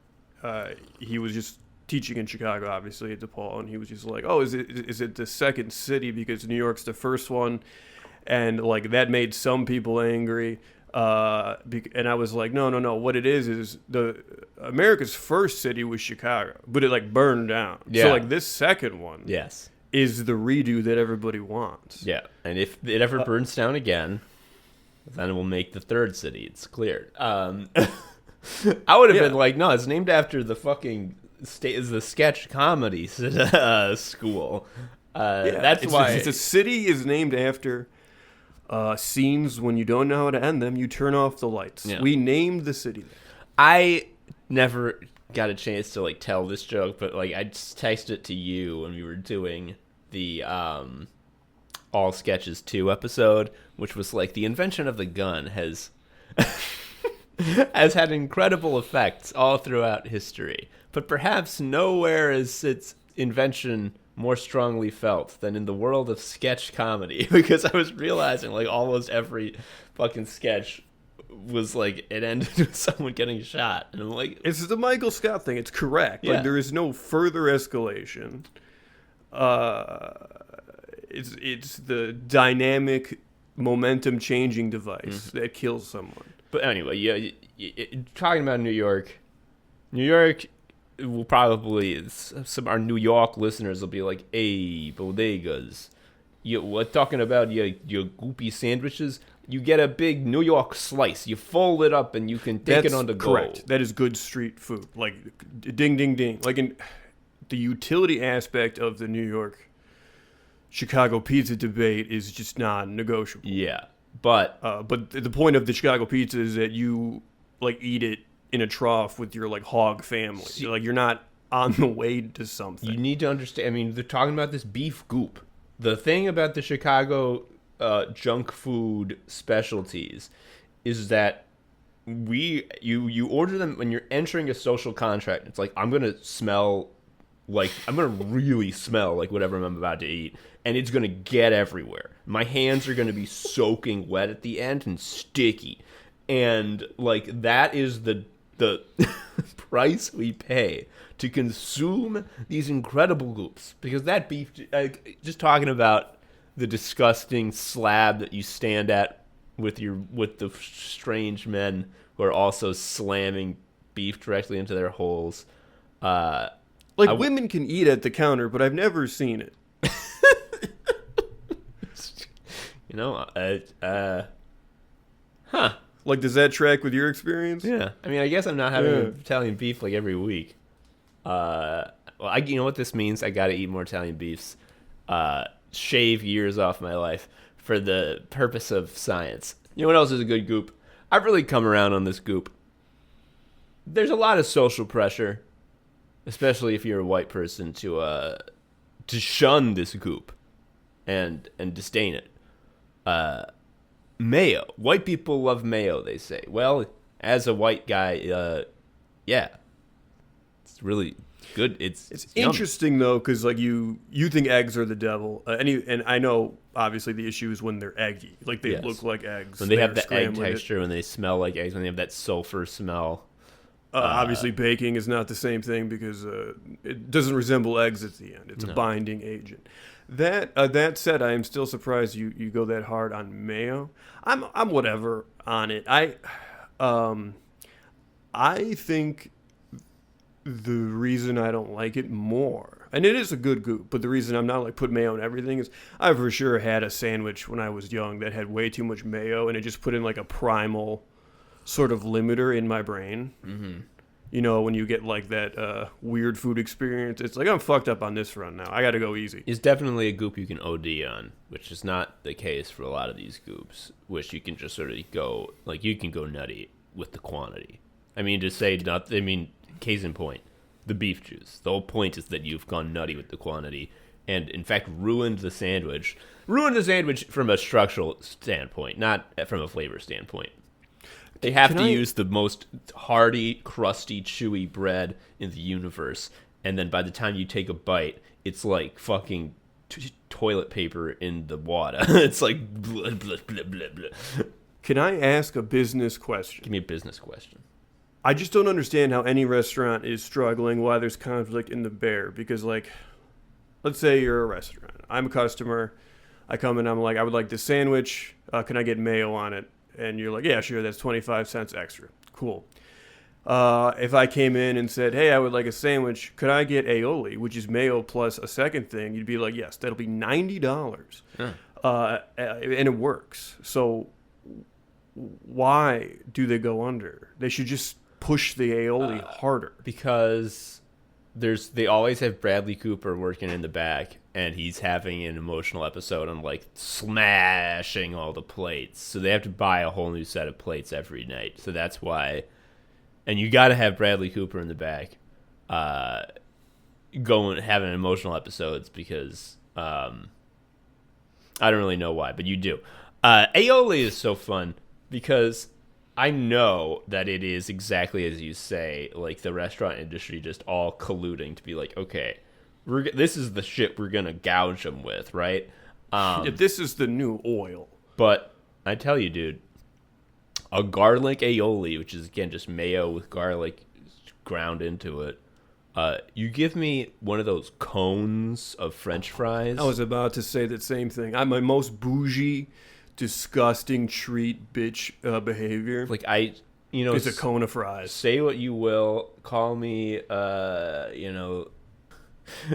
S2: he was just teaching in Chicago, obviously, at DePaul, and he was just like, oh, is it the second city because New York's the first one? And, like, that made some people angry. And I was like, no. What it is America's first city was Chicago, but it, like, burned down.
S1: Yeah.
S2: So, like, this second one
S1: Yes.
S2: is the redo that everybody wants.
S1: Yeah. And if it ever burns down again, then it will make the third city. It's clear. I would have been like, no, it's named after the fucking the sketch comedy school. That's why
S2: It's a city is named after scenes when you don't know how to end them. You turn off the lights.
S1: Yeah.
S2: We named the city that.
S1: I never got a chance to like tell this joke, but like I just texted it to you when we were doing the All Sketches 2 episode, which was like the invention of the gun has has had incredible effects all throughout history, but perhaps nowhere is its invention more strongly felt than in the world of sketch comedy, because I was realizing like almost every fucking sketch was like it ended with someone getting shot, and I'm like,
S2: It's the Michael Scott thing. It's correct.
S1: Yeah.
S2: Like, there is no further escalation. It's the dynamic momentum changing device that kills someone.
S1: but anyway, yeah, talking about New York will probably, some of our New York listeners will be like, hey, bodegas, we're talking about your goopy sandwiches. You get a big New York slice, you fold it up, and you can take it on the go.
S2: Correct. That is good street food. Like, ding, ding, ding. Like, in the utility aspect of the New York Chicago pizza debate is just non-negotiable.
S1: Yeah, but
S2: But the point of the Chicago pizza is that you like eat it in a trough with your like hog family. Like, you're not on the way to something.
S1: you need to understand. I mean, they're talking about this beef goop. The thing about the Chicago junk food specialties is that you order them when you're entering a social contract. It's like, I'm gonna really smell like whatever I'm about to eat, and it's gonna get everywhere. My hands are gonna be soaking wet at the end and sticky, and like that is the price we pay to consume these incredible goops, because that beef, just talking about the disgusting slab that you stand at with the strange men who are also slamming beef directly into their holes.
S2: Women can eat at the counter, but I've never seen it.
S1: You know,
S2: Like, does that track with your experience?
S1: yeah. I mean, I guess I'm not having Italian beef like every week. You know what this means? I got to eat more Italian beefs. Shave years off my life for the purpose of science. You know what else is a good goop? I've really come around on this goop. There's a lot of social pressure, especially if you're a white person, to to shun this goop and disdain it. Mayo. White people love mayo, they say. Well, as a white guy, yeah, it's really good. It's
S2: interesting though, because like you think eggs are the devil, and I know obviously the issue is when they're eggy, like they look like eggs,
S1: when they have the egg texture, when they smell like eggs, when they have that sulfur smell.
S2: Obviously, baking is not the same thing because it doesn't resemble eggs at the end. It's a binding agent. That said, I am still surprised you go that hard on mayo. I'm whatever on it. I think the reason I don't like it more, and it is a good goop, but the reason I'm not like put mayo on everything is I for sure had a sandwich when I was young that had way too much mayo, and it just put in like a primal sort of limiter in my brain.
S1: Mm-hmm.
S2: You know, when you get like that weird food experience, it's like I'm fucked up on this front now. I got to go easy.
S1: It's definitely a goop you can OD on, which is not the case for a lot of these goops, which you can just sort of go, like, you can go nutty with the quantity. I mean, to say not, I mean, case in point, the beef juice. The whole point is that you've gone nutty with the quantity and, in fact, ruined the sandwich. Ruined the sandwich from a structural standpoint, not from a flavor standpoint. They have to use the most hearty, crusty, chewy bread in the universe, and then by the time you take a bite, it's like fucking toilet paper in the water. It's like blah, blah, blah, blah, blah.
S2: Can I ask a business question?
S1: Give me a business question.
S2: I just don't understand how any restaurant is struggling, why there's conflict in the bear. Because, like, let's say you're a restaurant. I'm a customer. I come in, I'm like, I would like this sandwich. Can I get mayo on it? And you're like, yeah, sure, that's 25 cents extra. Cool. If I came in and said, hey, I would like a sandwich, could I get aioli, which is mayo plus a second thing? You'd be like, yes, that'll be $90. And it works. So why do they go under? They should just push the aioli harder.
S1: Because they always have Bradley Cooper working in the back, and he's having an emotional episode on like smashing all the plates. So they have to buy a whole new set of plates every night. So that's why. And you got to have Bradley Cooper in the back going having emotional episodes because I don't really know why, but you do. Aioli is so fun because I know that it is exactly as you say, like the restaurant industry just all colluding to be like, okay, this is the shit we're going to gouge them with, right?
S2: This is the new oil.
S1: But I tell you, dude, a garlic aioli, which is, again, just mayo with garlic ground into it, you give me one of those cones of French fries.
S2: I was about to say that same thing. I'm my most bougie, disgusting treat bitch behavior.
S1: Like it's
S2: a cone of fries.
S1: Say what you will, call me,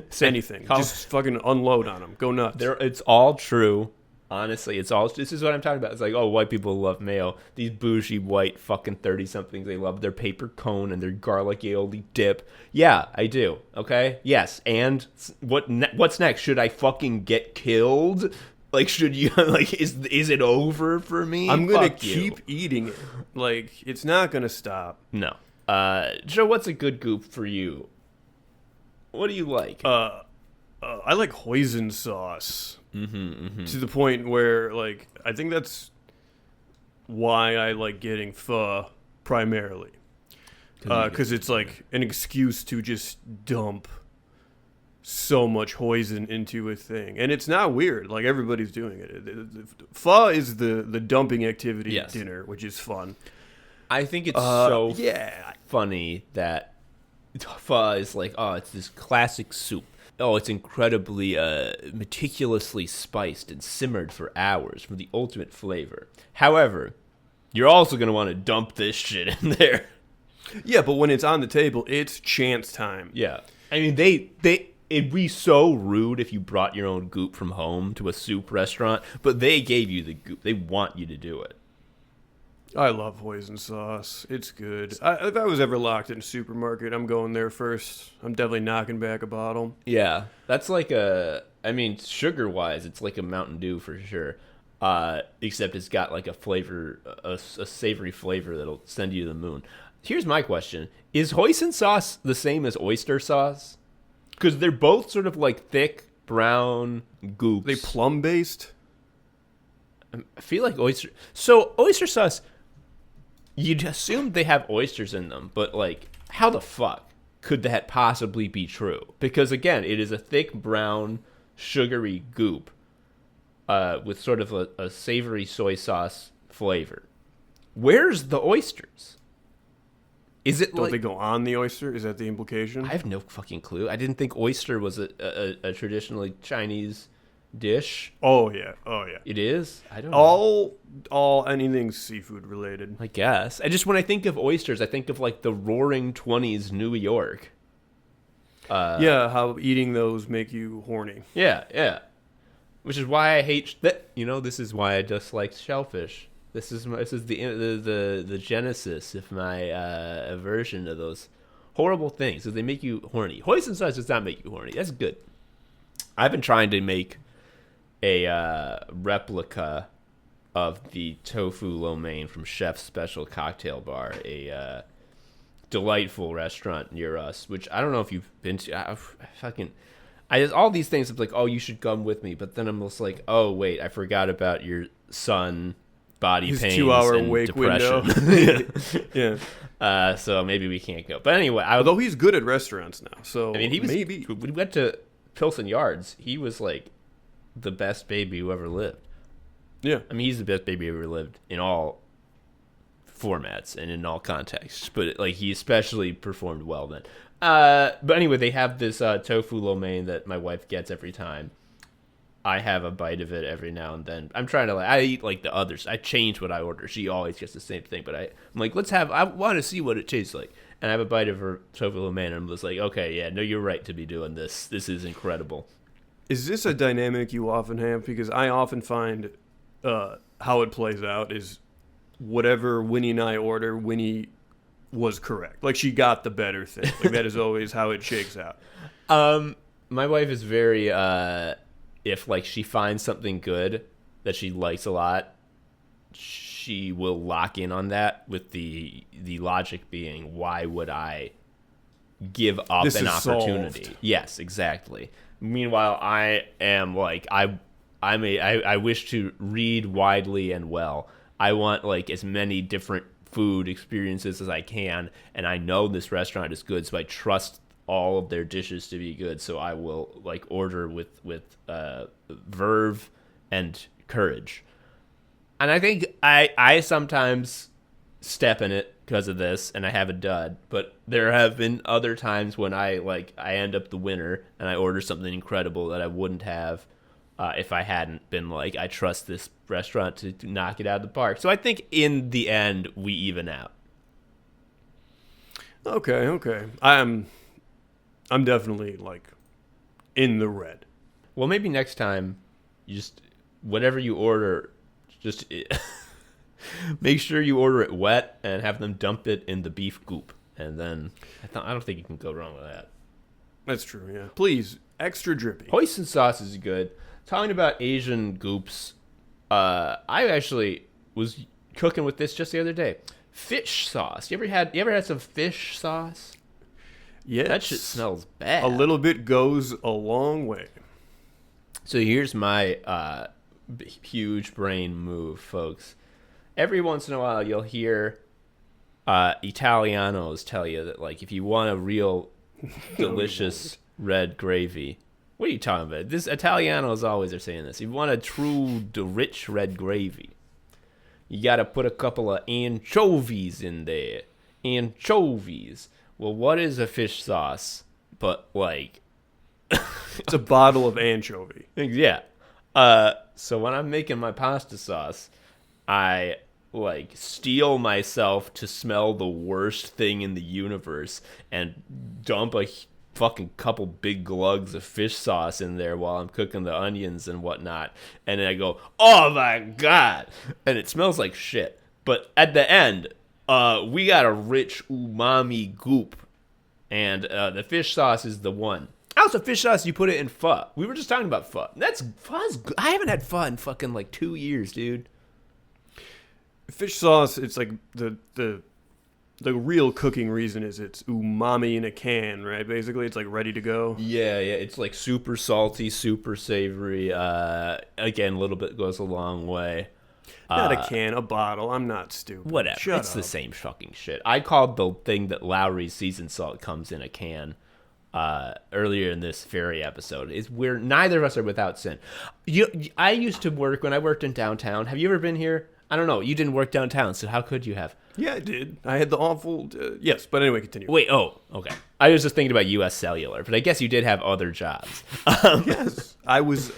S2: say anything. Just fucking unload on them. Go nuts.
S1: It's all true. Honestly, this is what I'm talking about. It's like, oh, white people love mayo. These bougie white fucking 30-somethings, they love their paper cone and their garlic aioli dip. Yeah, I do. Okay? Yes. And what's next? Should I fucking get killed? Like, should you, like, is it over for me?
S2: I'm going to keep eating it. Like, it's not going to stop.
S1: No. Joe, what's a good goop for you? What do you like?
S2: I like hoisin sauce.
S1: Mm-hmm.
S2: To the point where, like, I think that's why I like getting pho primarily. Because it's, like, an excuse to just dump so much hoisin into a thing. And it's not weird. Like, everybody's doing it. Pho is the dumping activity at dinner, which is fun.
S1: I think it's funny that pho is like, oh, it's this classic soup. Oh, it's incredibly meticulously spiced and simmered for hours for the ultimate flavor. However, you're also going to want to dump this shit in there.
S2: Yeah, but when it's on the table, it's chance time.
S1: Yeah. I mean, it'd be so rude if you brought your own goop from home to a soup restaurant, but they gave you the goop. They want you to do it.
S2: I love hoisin sauce. It's good. If I was ever locked in a supermarket, I'm going there first. I'm definitely knocking back a bottle.
S1: Yeah, that's like sugar-wise, it's like a Mountain Dew for sure. Except it's got like a flavor, a savory flavor that'll send you to the moon. Here's my question. Is hoisin sauce the same as oyster sauce? Because they're both sort of like thick brown goops.
S2: They plum based?
S1: I feel like oyster sauce, you'd assume they have oysters in them, but like, how the fuck could that possibly be true? Because again, it is a thick brown sugary goop with sort of a savory soy sauce flavor. Where's the oysters? Is it
S2: Don't they go on the oyster? Is that the implication?
S1: I have no fucking clue. I didn't think oyster was a traditionally Chinese dish.
S2: Oh yeah.
S1: It is? I don't know.
S2: All anything seafood related.
S1: I guess. When I think of oysters, I think of like the Roaring 20s New York.
S2: Yeah, how eating those make you horny.
S1: Yeah. Which is why I hate that. This is why I dislike shellfish. This is the genesis of my aversion to those horrible things. Because they make you horny. Hoisin sauce does not make you horny. That's good. I've been trying to make a replica of the tofu lo mein from Chef's Special Cocktail Bar, a delightful restaurant near us, which I don't know if you've been to. I just, all these things, I'm like, oh, you should come with me. But then I'm just like, oh, wait, I forgot about your son, body
S2: His
S1: pains
S2: 2-hour
S1: and
S2: wake
S1: depression.
S2: window. Yeah.
S1: So maybe we can't go. But anyway,
S2: Although he's good at restaurants now, so
S1: maybe. When we went to Pilsen Yards, he was like the best baby who ever lived.
S2: Yeah.
S1: I mean, he's the best baby who ever lived in all formats and in all contexts. But like, he especially performed well then. But anyway, they have this tofu lo mein that my wife gets every time. I have a bite of it every now and then. I'm trying to I eat like the others. I change what I order. She always gets the same thing, but I'm like, I want to see what it tastes like. And I have a bite of her tofu lo mein, and I'm just like, okay, yeah, no, you're right to be doing this. This is incredible.
S2: Is this a dynamic you often have? Because I often find how it plays out is whatever Winnie and I order, Winnie was correct. Like, she got the better thing. Like, that is always how it shakes out.
S1: My wife is very, if like she finds something good that she likes a lot, she will lock in on that with the logic being, why would I give up an opportunity? Solved. Yes, exactly. Meanwhile, I am like, I wish to read widely and well. I want like as many different food experiences as I can, and I know this restaurant is good, so I trust all of their dishes to be good, so I will like order with verve and courage. And I think I sometimes step in it because of this, and I have a dud, but there have been other times when I end up the winner and I order something incredible that I wouldn't have if I hadn't been like, I trust this restaurant to knock it out of the park. So I think in the end we even out.
S2: Okay. I'm definitely like in the red.
S1: Well, maybe next time, you just whatever you order, just make sure you order it wet and have them dump it in the beef goop, and then I don't think you can go wrong with that.
S2: That's true. Yeah. Please, extra drippy.
S1: Hoisin sauce is good. Talking about Asian goops, I actually was cooking with this just the other day. Fish sauce. You ever had some fish sauce?
S2: Yes.
S1: That shit smells bad.
S2: A little bit goes a long way.
S1: So here's my huge brain move, folks. Every once in a while, you'll hear Italianos tell you that, like, if you want a real delicious red gravy, what are you talking about? This Italianos always are saying this. If you want a true, rich red gravy, you got to put a couple of anchovies in there. Anchovies. Well, what is a fish sauce? But like,
S2: it's a bottle of anchovy.
S1: Yeah. So when I'm making my pasta sauce, I like steel myself to smell the worst thing in the universe and dump a fucking couple big glugs of fish sauce in there while I'm cooking the onions and whatnot. And then I go, oh my God. And it smells like shit. But at the end, we got a rich umami goop. And the fish sauce is the one. Also, fish sauce, you put it in pho. We were just talking about pho. Pho's good. I haven't had pho in fucking like 2 years, dude.
S2: Fish sauce, it's like the the real cooking reason is it's umami in a can, right? Basically, it's like ready to go.
S1: Yeah, it's like super salty, super savory. Again, a little bit goes a long way.
S2: Not a can, a bottle. I'm not stupid.
S1: Whatever.
S2: Shut
S1: It's
S2: up.
S1: the same fucking shit. I called the thing that Lowry's seasoned salt comes in a can earlier in this very episode. Is where neither of us are without sin. I used to work when I worked in downtown. Have you ever been here? I don't know. You didn't work downtown, so how could you have?
S2: Yeah, I did. I had the awful... yes, but anyway, continue.
S1: Wait, oh, okay. I was just thinking about U.S. Cellular, but I guess you did have other jobs.
S2: Yes. I was...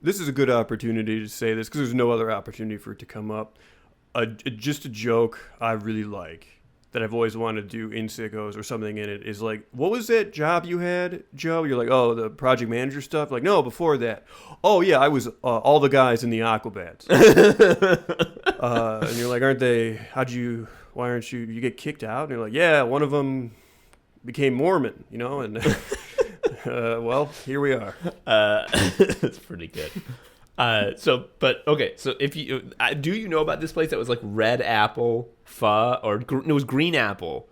S2: this is a good opportunity to say this, because there's no other opportunity for it to come up. Just a joke I really like, that I've always wanted to do in Sickos or something in it, is like, what was that job you had, Joe? You're like, oh, the project manager stuff? Like, no, before that. Oh, yeah, I was all the guys in the Aquabats. And you're like, why aren't you get kicked out? And you're like, yeah, one of them became Mormon, and well, here we are.
S1: That's pretty good. So if you do you know about this place that was like Red Apple Pho, or it was Green Apple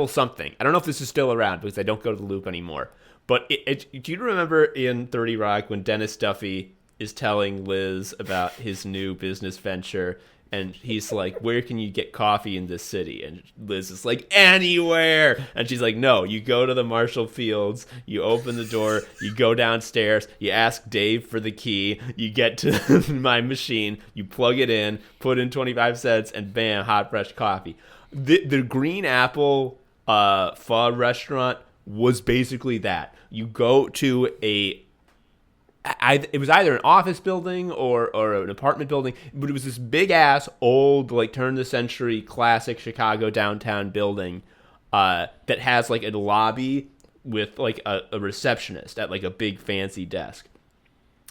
S1: something. I don't know if this is still around because I don't go to the Loop anymore. But do you remember in 30 Rock when Dennis Duffy is telling Liz about his new business venture, and he's like, where can you get coffee in this city? And Liz is like, anywhere. And she's like, no, you go to the Marshall Fields, you open the door, you go downstairs, you ask Dave for the key, you get to my machine, you plug it in, put in 25 cents, and bam, hot fresh coffee. The Green Apple pho restaurant was basically that. You go to it was either an office building or an apartment building, but it was this big ass old, like, turn of the century classic Chicago downtown building that has like a lobby with like a receptionist at like a big fancy desk.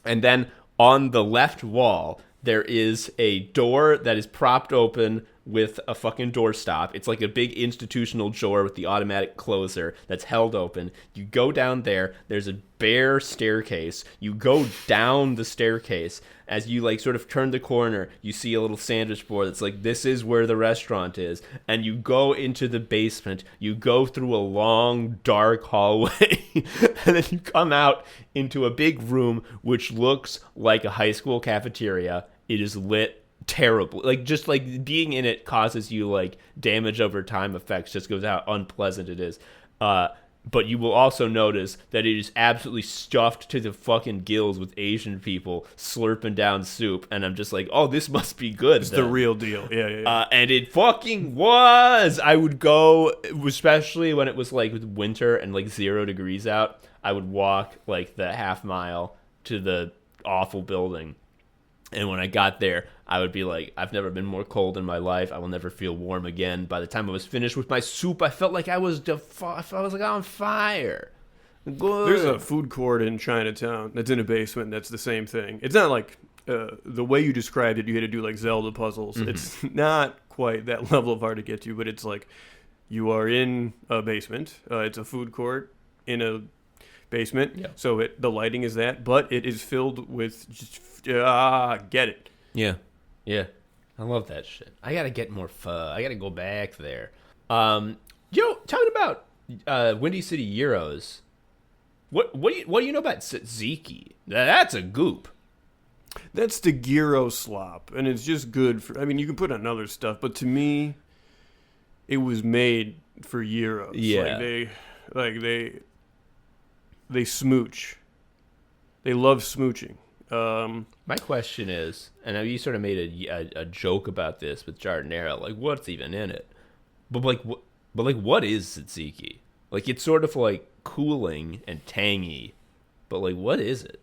S1: And then on the left wall, there is a door that is propped open with a fucking doorstop. It's like a big institutional door with the automatic closer that's held open. You go down there. There's a bare staircase. You go down the staircase. As you like sort of turn the corner, you see a little sandwich board that's like, this is where the restaurant is. And you go into the basement. You go through a long, dark hallway. And then you come out into a big room which looks like a high school cafeteria. It is lit terrible. Like, just like being in it causes you like damage over time effects, just goes how unpleasant it is. But you will also notice that it is absolutely stuffed to the fucking gills with Asian people slurping down soup. And I'm just like, oh, this must be good.
S2: It's the real deal. Yeah.
S1: And it fucking was. I would go, especially when it was like winter and like 0 degrees out, I would walk like the half mile to the awful building. And when I got there, I would be like, I've never been more cold in my life. I will never feel warm again. By the time I was finished with my soup, I felt like I was like on fire. Good.
S2: There's a food court in Chinatown that's in a basement that's the same thing. It's not like the way you described it, you had to do like Zelda puzzles. Mm-hmm. It's not quite that level of hard to get to, but it's like you are in a basement. It's a food court in a basement. Yeah. So the lighting is that, but it is filled with just get it.
S1: Yeah. I love that shit. I gotta get more pho. I gotta go back there. Talking about Windy City Gyros. What do you know about tzatziki? That's a goop.
S2: That's the gyro slop, and it's just good for. I mean, you can put on other stuff, but to me, it was made for gyros.
S1: Yeah.
S2: They smooch. They love smooching.
S1: My question is, and you sort of made a joke about this with Giardinera, like what's even in it? But what is tzatziki? Like, it's sort of like cooling and tangy, but like what is it?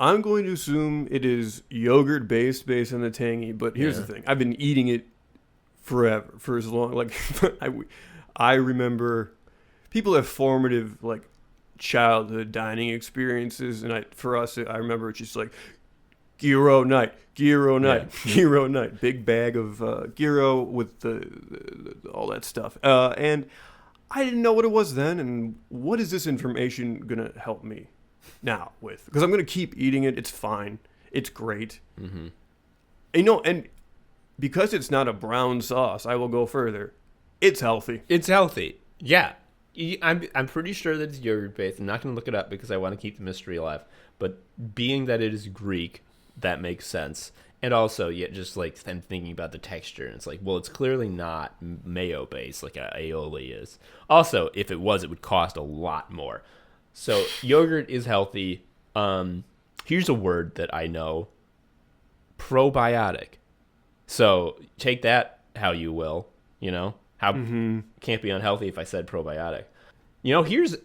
S2: I'm going to assume it is yogurt based on the tangy, but here's the thing. I've been eating it forever, for as long, like I remember people have formative like childhood dining experiences, and for us, I remember it's just like gyro night, big bag of gyro with the all that stuff, and I didn't know what it was then, and what is this information gonna help me now with? Because I'm gonna keep eating it. It's fine. It's great. Mm-hmm. And because it's not a brown sauce, I will go further. It's healthy.
S1: It's healthy. Yeah. I'm pretty sure that it's yogurt based. I'm not going to look it up because I want to keep the mystery alive. But being that it is Greek, that makes sense. And also, yeah, just like I'm thinking about the texture, and it's like, well, it's clearly not mayo based like a aioli is. Also, if it was, it would cost a lot more. So yogurt is healthy. Here's a word that I know: probiotic. So take that how you will. You know how can't be unhealthy if I said probiotic. You know, here's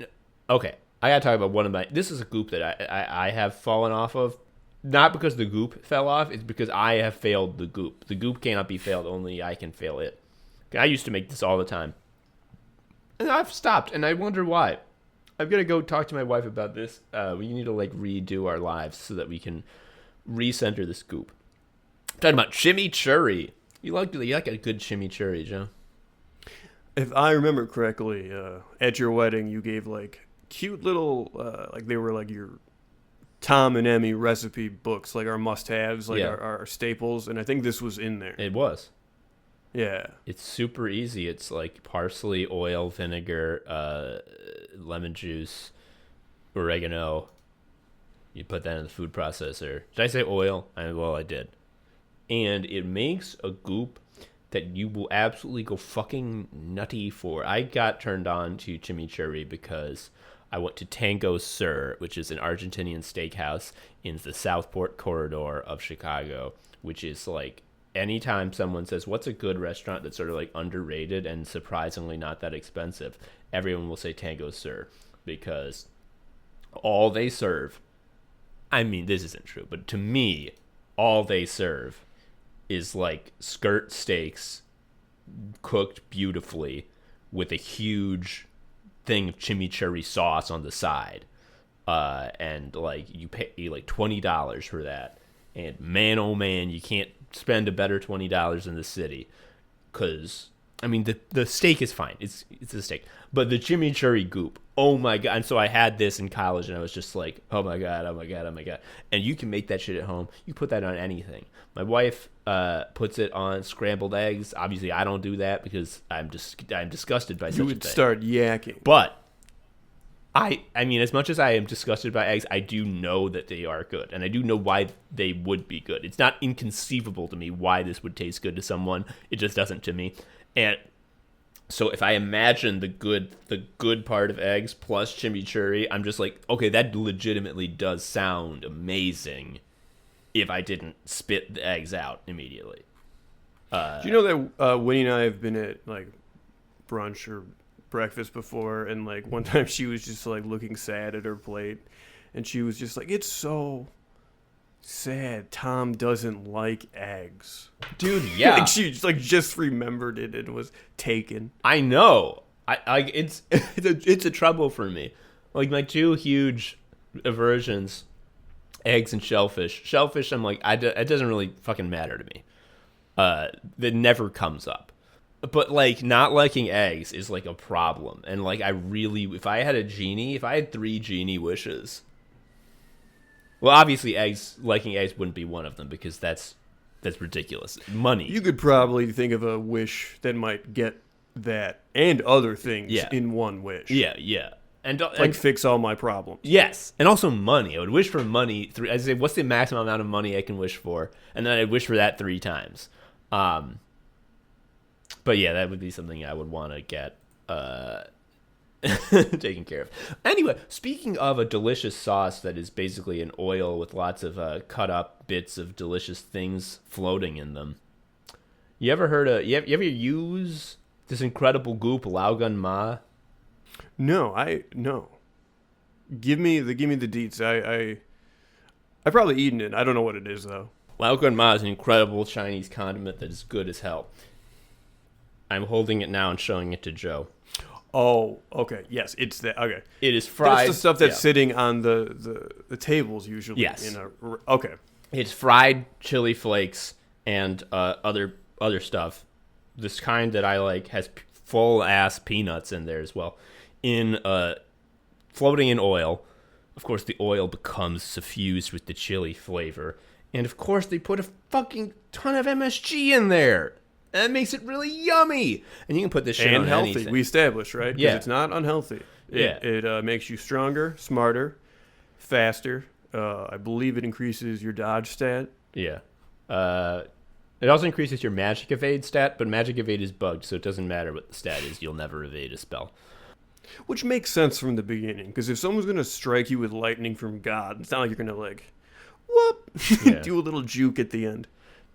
S1: okay. I gotta talk about one of my. This is a goop that I have fallen off of. Not because the goop fell off, it's because I have failed the goop. The goop cannot be failed, only I can fail it. I used to make this all the time. And I've stopped, and I wonder why. I'm going to go talk to my wife about this. We need to, like, redo our lives so that we can recenter this goop. I'm talking about chimichurri. You like a good chimichurri, Joe?
S2: If I remember correctly, at your wedding, you gave, like, cute little, like, they were, like, your Tom and Emmy recipe books, like our must-haves, like our staples, and I think this was in there.
S1: It was.
S2: Yeah.
S1: It's super easy. It's like parsley, oil, vinegar, lemon juice, oregano. You put that in the food processor. Did I say oil? Well, I did. And it makes a goop that you will absolutely go fucking nutty for. I got turned on to chimichurri because I went to Tango Sur, which is an Argentinian steakhouse in the Southport corridor of Chicago, which is like anytime someone says, what's a good restaurant that's sort of like underrated and surprisingly not that expensive, everyone will say Tango Sur because all they serve, I mean, this isn't true, but to me, all they serve is like skirt steaks cooked beautifully with a huge thing of chimichurri sauce on the side, and like you pay like $20 for that, and man oh man, you can't spend a better $20 in the city, because I mean the steak is fine, it's a steak, but the chimichurri goop, oh my god. And so I had this in college and I was just like, oh my god, and you can make that shit at home. You put that on anything. My wife puts it on scrambled eggs. Obviously I don't do that because I'm disgusted by such a thing. You would
S2: start yakking.
S1: But I mean, as much as I am disgusted by eggs, I do know that they are good, and I do know why they would be good. It's not inconceivable to me why this would taste good to someone. It just doesn't to me. And so if I imagine the good part of eggs plus chimichurri, I'm just like, okay, that legitimately does sound amazing if I didn't spit the eggs out immediately.
S2: Do you know that Winnie and I have been at like brunch or breakfast before, and like one time she was just like looking sad at her plate, and she was just like, it's so sad Tom doesn't like eggs,
S1: dude. Yeah.
S2: Like she just remembered it and was taken.
S1: I know. It's a trouble for me. Like my two huge aversions, eggs and shellfish. I'm like, it doesn't really fucking matter to me. That never comes up. But like not liking eggs is like a problem. And like if I had 3 genie wishes. Well, obviously liking eggs wouldn't be one of them because that's ridiculous. Money.
S2: You could probably think of a wish that might get that and other things in one wish.
S1: Yeah. And
S2: like fix all my problems.
S1: Yes. And also money. I would wish for money. I'd say, what's the maximum amount of money I can wish for? And then I'd wish for that 3 times. But yeah, that would be something I would want to get taken care of. Anyway, speaking of a delicious sauce that is basically an oil with lots of cut up bits of delicious things floating in them. You ever use this incredible goop, Lao Gun Ma?
S2: No. Give me the deets. I've probably eaten it. I don't know what it is though.
S1: Lao Gun Ma is an incredible Chinese condiment that is good as hell. I'm holding it now and showing it to Joe.
S2: Oh, okay. Yes, it's that. Okay.
S1: It is fried.
S2: That's the stuff that's sitting on the tables usually.
S1: Yes.
S2: Okay.
S1: It's fried chili flakes and other stuff. This kind that I like has full ass peanuts in there as well. Floating in oil. Of course, the oil becomes suffused with the chili flavor, And of course, they put a fucking ton of MSG in there. That makes it really yummy. And you can put this shit on
S2: healthy.
S1: anything.
S2: We established, right?
S1: Yeah.
S2: Because it's not unhealthy. It makes you stronger, smarter, faster. I believe it increases your dodge stat.
S1: Yeah. It also increases your magic evade stat, but magic evade is bugged, so it doesn't matter what the stat is. You'll never evade a spell.
S2: Which makes sense from the beginning, because if someone's going to strike you with lightning from God, it's not like you're going to, like, whoop, do a little juke at the end.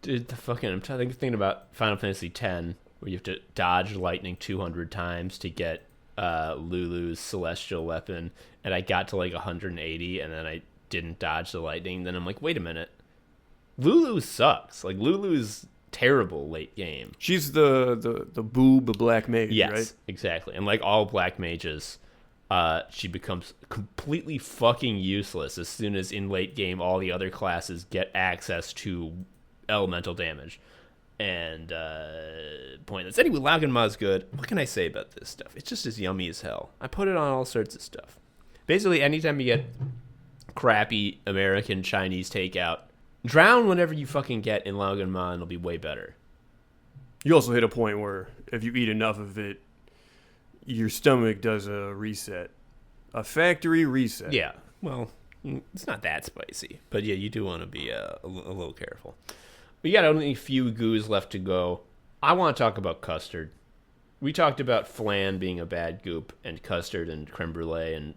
S1: Dude, I'm thinking about Final Fantasy X, where you have to dodge lightning 200 times to get Lulu's celestial weapon, and I got to, like, 180, and then I didn't dodge the lightning. Then I'm like, wait a minute. Lulu sucks. Like, Lulu's terrible late game.
S2: She's the boob black mage,
S1: yes,
S2: right?
S1: Exactly. And like all black mages, she becomes completely fucking useless as soon as in late game all the other classes get access to elemental damage. And pointless. Anyway, Laugenma's good. What can I say about this stuff? It's just as yummy as hell. I put it on all sorts of stuff. Basically, anytime you get crappy American Chinese takeout, drown whatever you fucking get in Laugenma and it'll be way better.
S2: You also hit a point where if you eat enough of it, your stomach does a reset. A factory reset.
S1: Yeah. Well, it's not that spicy. But yeah, you do want to be a little careful. We got only a few goos left to go. I want to talk about custard. We talked about flan being a bad goop and custard and creme brulee and...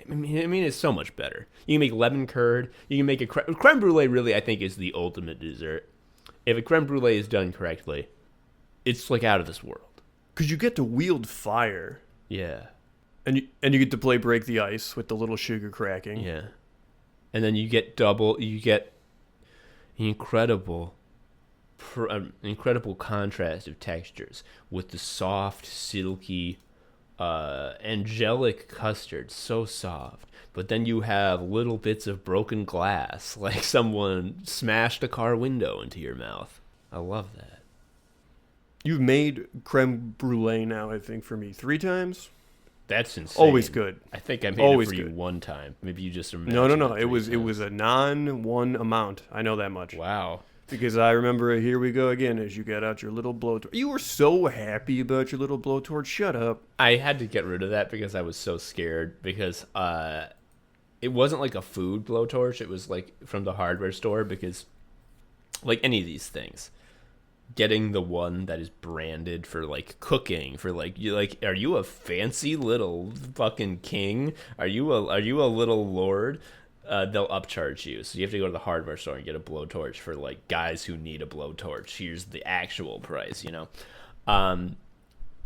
S1: I mean, it's so much better. You can make lemon curd. You can make a creme brulee. Really, I think is the ultimate dessert. If a creme brulee is done correctly, it's like out of this world.
S2: Because you get to wield fire.
S1: Yeah.
S2: And you get to play break the ice with the little sugar cracking.
S1: Yeah. And then you get incredible contrast of textures with the soft, silky, angelic custard, so soft, but then you have little bits of broken glass, like someone smashed a car window into your mouth. I love that.
S2: You've made creme brulee now, I think, for me 3 times.
S1: That's insane.
S2: Always good.
S1: I think I made
S2: Always
S1: it for
S2: good.
S1: You one time. Maybe you just remember.
S2: No. It was a non-one amount. I know that much.
S1: Wow.
S2: Because I remember, here we go again, as you got out your little blowtorch. You were so happy about your little blowtorch. Shut up.
S1: I had to get rid of that because I was so scared. Because it wasn't like a food blowtorch. It was like from the hardware store. Because like any of these things, getting the one that is branded for like cooking, for like you like, are you a fancy little fucking king? Are you a little lord? They'll upcharge you, so you have to go to the hardware store and get a blowtorch for like guys who need a blowtorch. Here's the actual price, you know.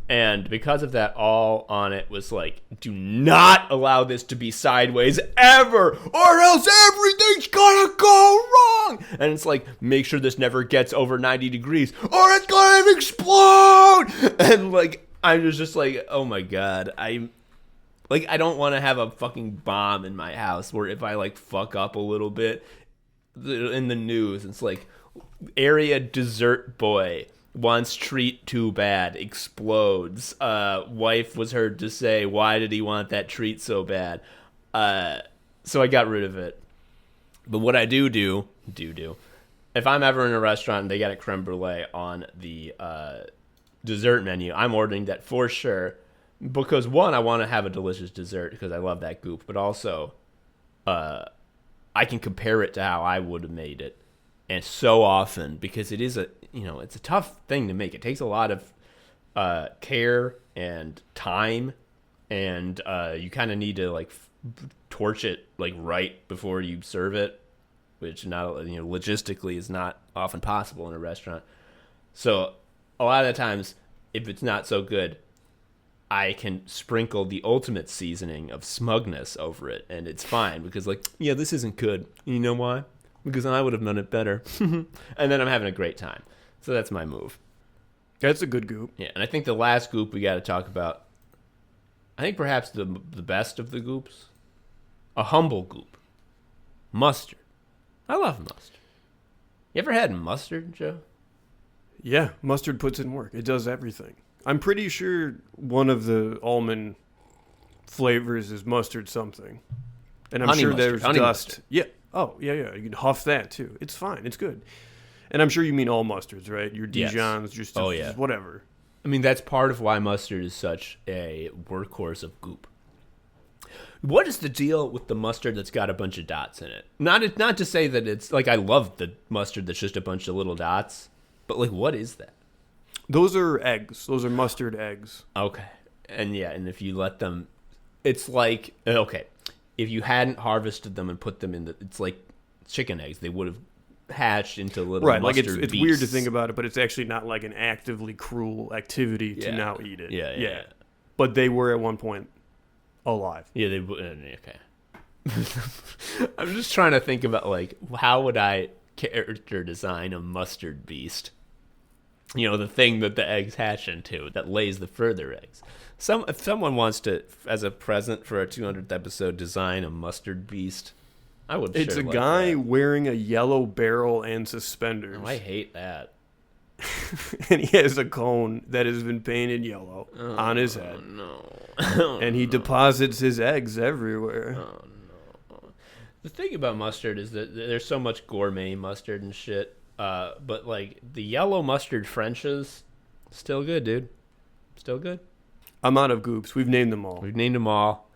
S1: And because of that, all on it was like, do not allow this to be sideways ever, or else everything's gonna go wrong. And it's like, make sure this never gets over 90 degrees, or it's gonna explode. And like, I was just like, oh my god, I don't want to have a fucking bomb in my house where if I, like, fuck up a little bit in the news, it's like, area dessert boy wants treat too bad, explodes. Wife was heard to say, why did he want that treat so bad? So I got rid of it. But what I do, if I'm ever in a restaurant and they got a creme brulee on the dessert menu, I'm ordering that for sure. Because, one, I want to have a delicious dessert because I love that goop. But also, I can compare it to how I would have made it. And so often, because it is it's a tough thing to make. It takes a lot of care and time. And you kind of need to, like, torch it, like, right before you serve it. Which, logistically is not often possible in a restaurant. So, a lot of the times, if it's not so good, I can sprinkle the ultimate seasoning of smugness over it, and it's fine, because, like, yeah, this isn't good. You know why? Because I would have done it better. And then I'm having a great time. So that's my move.
S2: That's a good goop.
S1: Yeah, and I think the last goop we got to talk about, I think perhaps the best of the goops, a humble goop. Mustard. I love mustard. You ever had mustard, Joe?
S2: Yeah, mustard puts in work. It does everything. I'm pretty sure one of the almond flavors is mustard something. And I'm
S1: Honey
S2: sure
S1: mustard.
S2: there's
S1: Honey
S2: dust.
S1: mustard.
S2: Yeah. Oh, yeah. You can huff that, too. It's fine. It's good. And I'm sure you mean all mustards, right? Your Dijons,
S1: Yes.
S2: just whatever.
S1: I mean, that's part of why mustard is such a workhorse of goop. What is the deal with the mustard that's got a bunch of dots in it? Not to say that it's like I love the mustard that's just a bunch of little dots, but like what is that?
S2: Those are eggs. Those are mustard eggs.
S1: Okay. And if you let them, it's like, okay, if you hadn't harvested them and put them in it's like chicken eggs. They would have hatched into little
S2: right.
S1: mustard
S2: Like it's
S1: beasts.
S2: weird to think about it, but it's actually not like an actively cruel activity to now eat it.
S1: Yeah.
S2: But they were at one point alive.
S1: Yeah, they okay. I'm just trying to think about like how would I character design a mustard beast? You know, the thing that the eggs hatch into that lays the further eggs. If someone wants to, as a present for our 200th episode, design a mustard beast, I would.
S2: It's
S1: sure
S2: a
S1: like
S2: guy
S1: that.
S2: wearing a yellow barrel and suspenders.
S1: Oh, I hate that.
S2: And he has a cone that has been painted yellow on his head.
S1: No.
S2: And he deposits his eggs everywhere.
S1: Oh no. The thing about mustard is that there's so much gourmet mustard and shit. But like the yellow mustard Frenches, still good, dude. Still good.
S2: I'm out of goops. We've named them all.
S1: We've named them all.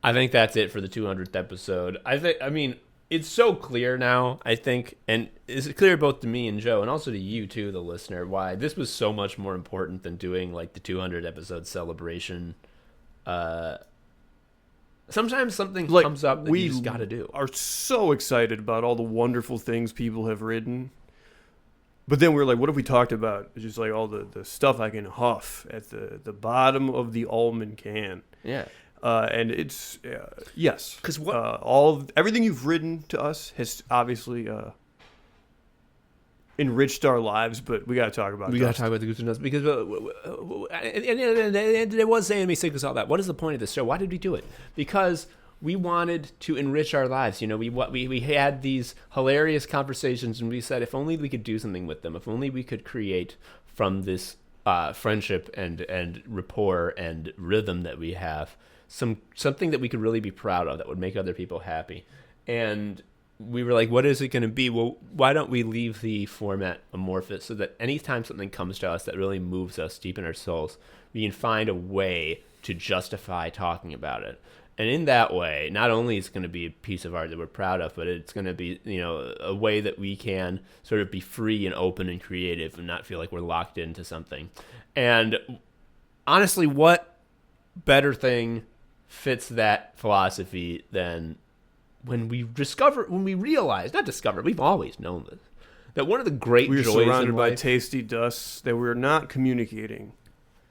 S1: I think that's it for the 200th episode. I mean, it's so clear now, I think, and it's clear both to me and Joe, and also to you too, the listener, why this was so much more important than doing like the 200 episode celebration. Sometimes something
S2: Like,
S1: comes up that
S2: we
S1: you just got to do.
S2: Are so excited about all the wonderful things people have written. But then we're like, what have we talked about? It's just like all the stuff I can huff at the bottom of the almond can.
S1: Yeah.
S2: And it's, yes.
S1: Because
S2: everything you've written to us has obviously enriched our lives, but we got to talk about
S1: We got to talk about the Goops and Nuts because and it was saying me sick as all that. What is the point of this show? Why did we do it? Because we wanted to enrich our lives. You know, we had these hilarious conversations, and we said if only we could do something with them, if only we could create from this friendship and rapport and rhythm that we have something that we could really be proud of that would make other people happy. And we were like, what is it going to be? Well, why don't we leave the format amorphous so that anytime something comes to us that really moves us deep in our souls, we can find a way to justify talking about it. And in that way, not only is it going to be a piece of art that we're proud of, but it's going to be, you know, a way that we can sort of be free and open and creative and not feel like we're locked into something. And honestly, what better thing fits that philosophy than when we realized, we've always known this, that one of the great
S2: we're
S1: joys
S2: surrounded
S1: in
S2: by
S1: life,
S2: tasty dusts that we're not communicating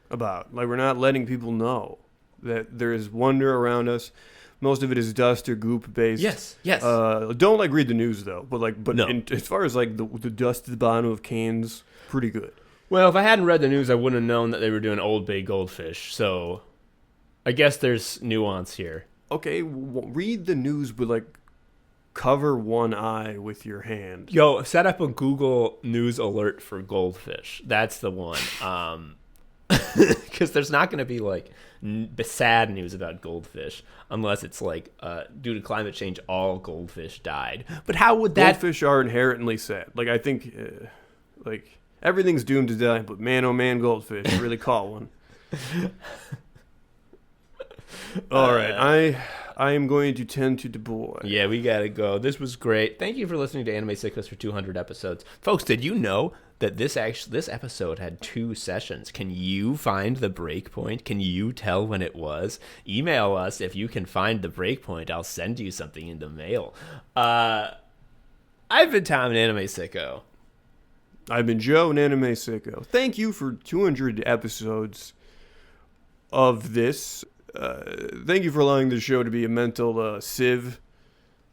S2: about. Like, we're not letting people know that there is wonder around us. Most of it is dust or goop based.
S1: Yes.
S2: Don't like read the news though, but
S1: No.
S2: As far as like the dust at the bottom of cans, pretty good.
S1: Well, if I hadn't read the news, I wouldn't have known that they were doing Old Bay goldfish. So I guess there's nuance here.
S2: Okay, read the news, but like cover one eye with your hand.
S1: Yo, set up a Google News alert for goldfish. That's the one. Because there's not going to be like sad news about goldfish unless it's like due to climate change, all goldfish died. But how would that?
S2: Goldfish are inherently sad. Like, I think like everything's doomed to die, but man, oh man, goldfish really caught one. All right, I am going to tend to Du Bois.
S1: Yeah, we gotta go. This was great. Thank you for listening to Anime Sickos for 200 episodes, folks. Did you know that this episode had 2 sessions? Can you find the break point? Can you tell when it was? Email us if you can find the break point. I'll send you something in the mail. I've been Tom, an Anime Sicko.
S2: I've been Joe, an Anime Sicko. Thank you for 200 episodes of this. Thank you for allowing the show to be a mental sieve.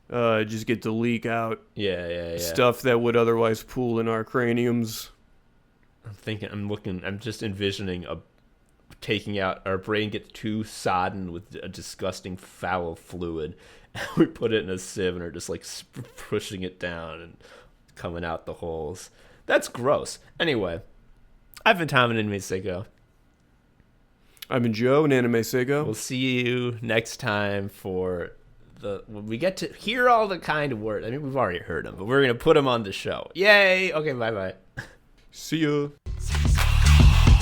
S2: Just get to leak out stuff that would otherwise pool in our craniums.
S1: I'm just envisioning taking out, our brain gets too sodden with a disgusting foul fluid, and we put it in a sieve and are just like pushing it down and coming out the holes. That's gross. Anyway, I've been Tom, and Anime Sicko.
S2: I've been Joe, an Anime Sicko.
S1: We'll see you next time for when we get to hear all the kind of words. I mean, we've already heard them, but we're gonna put them on the show. Yay! Okay, bye.
S2: See ya.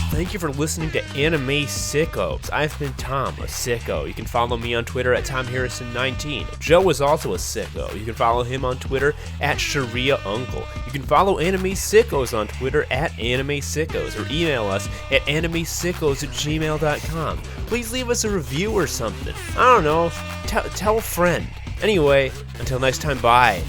S1: Thank you for listening to Anime Sickos. I've been Tom, a sicko. You can follow me on Twitter at TomHarrison19. Joe is also a sicko. You can follow him on Twitter at ShariaUncle. You can follow Anime Sickos on Twitter at Anime Sickos, or email us at animesickos@gmail.com. Please leave us a review or something. I don't know. Tell a friend. Anyway, until next time, bye.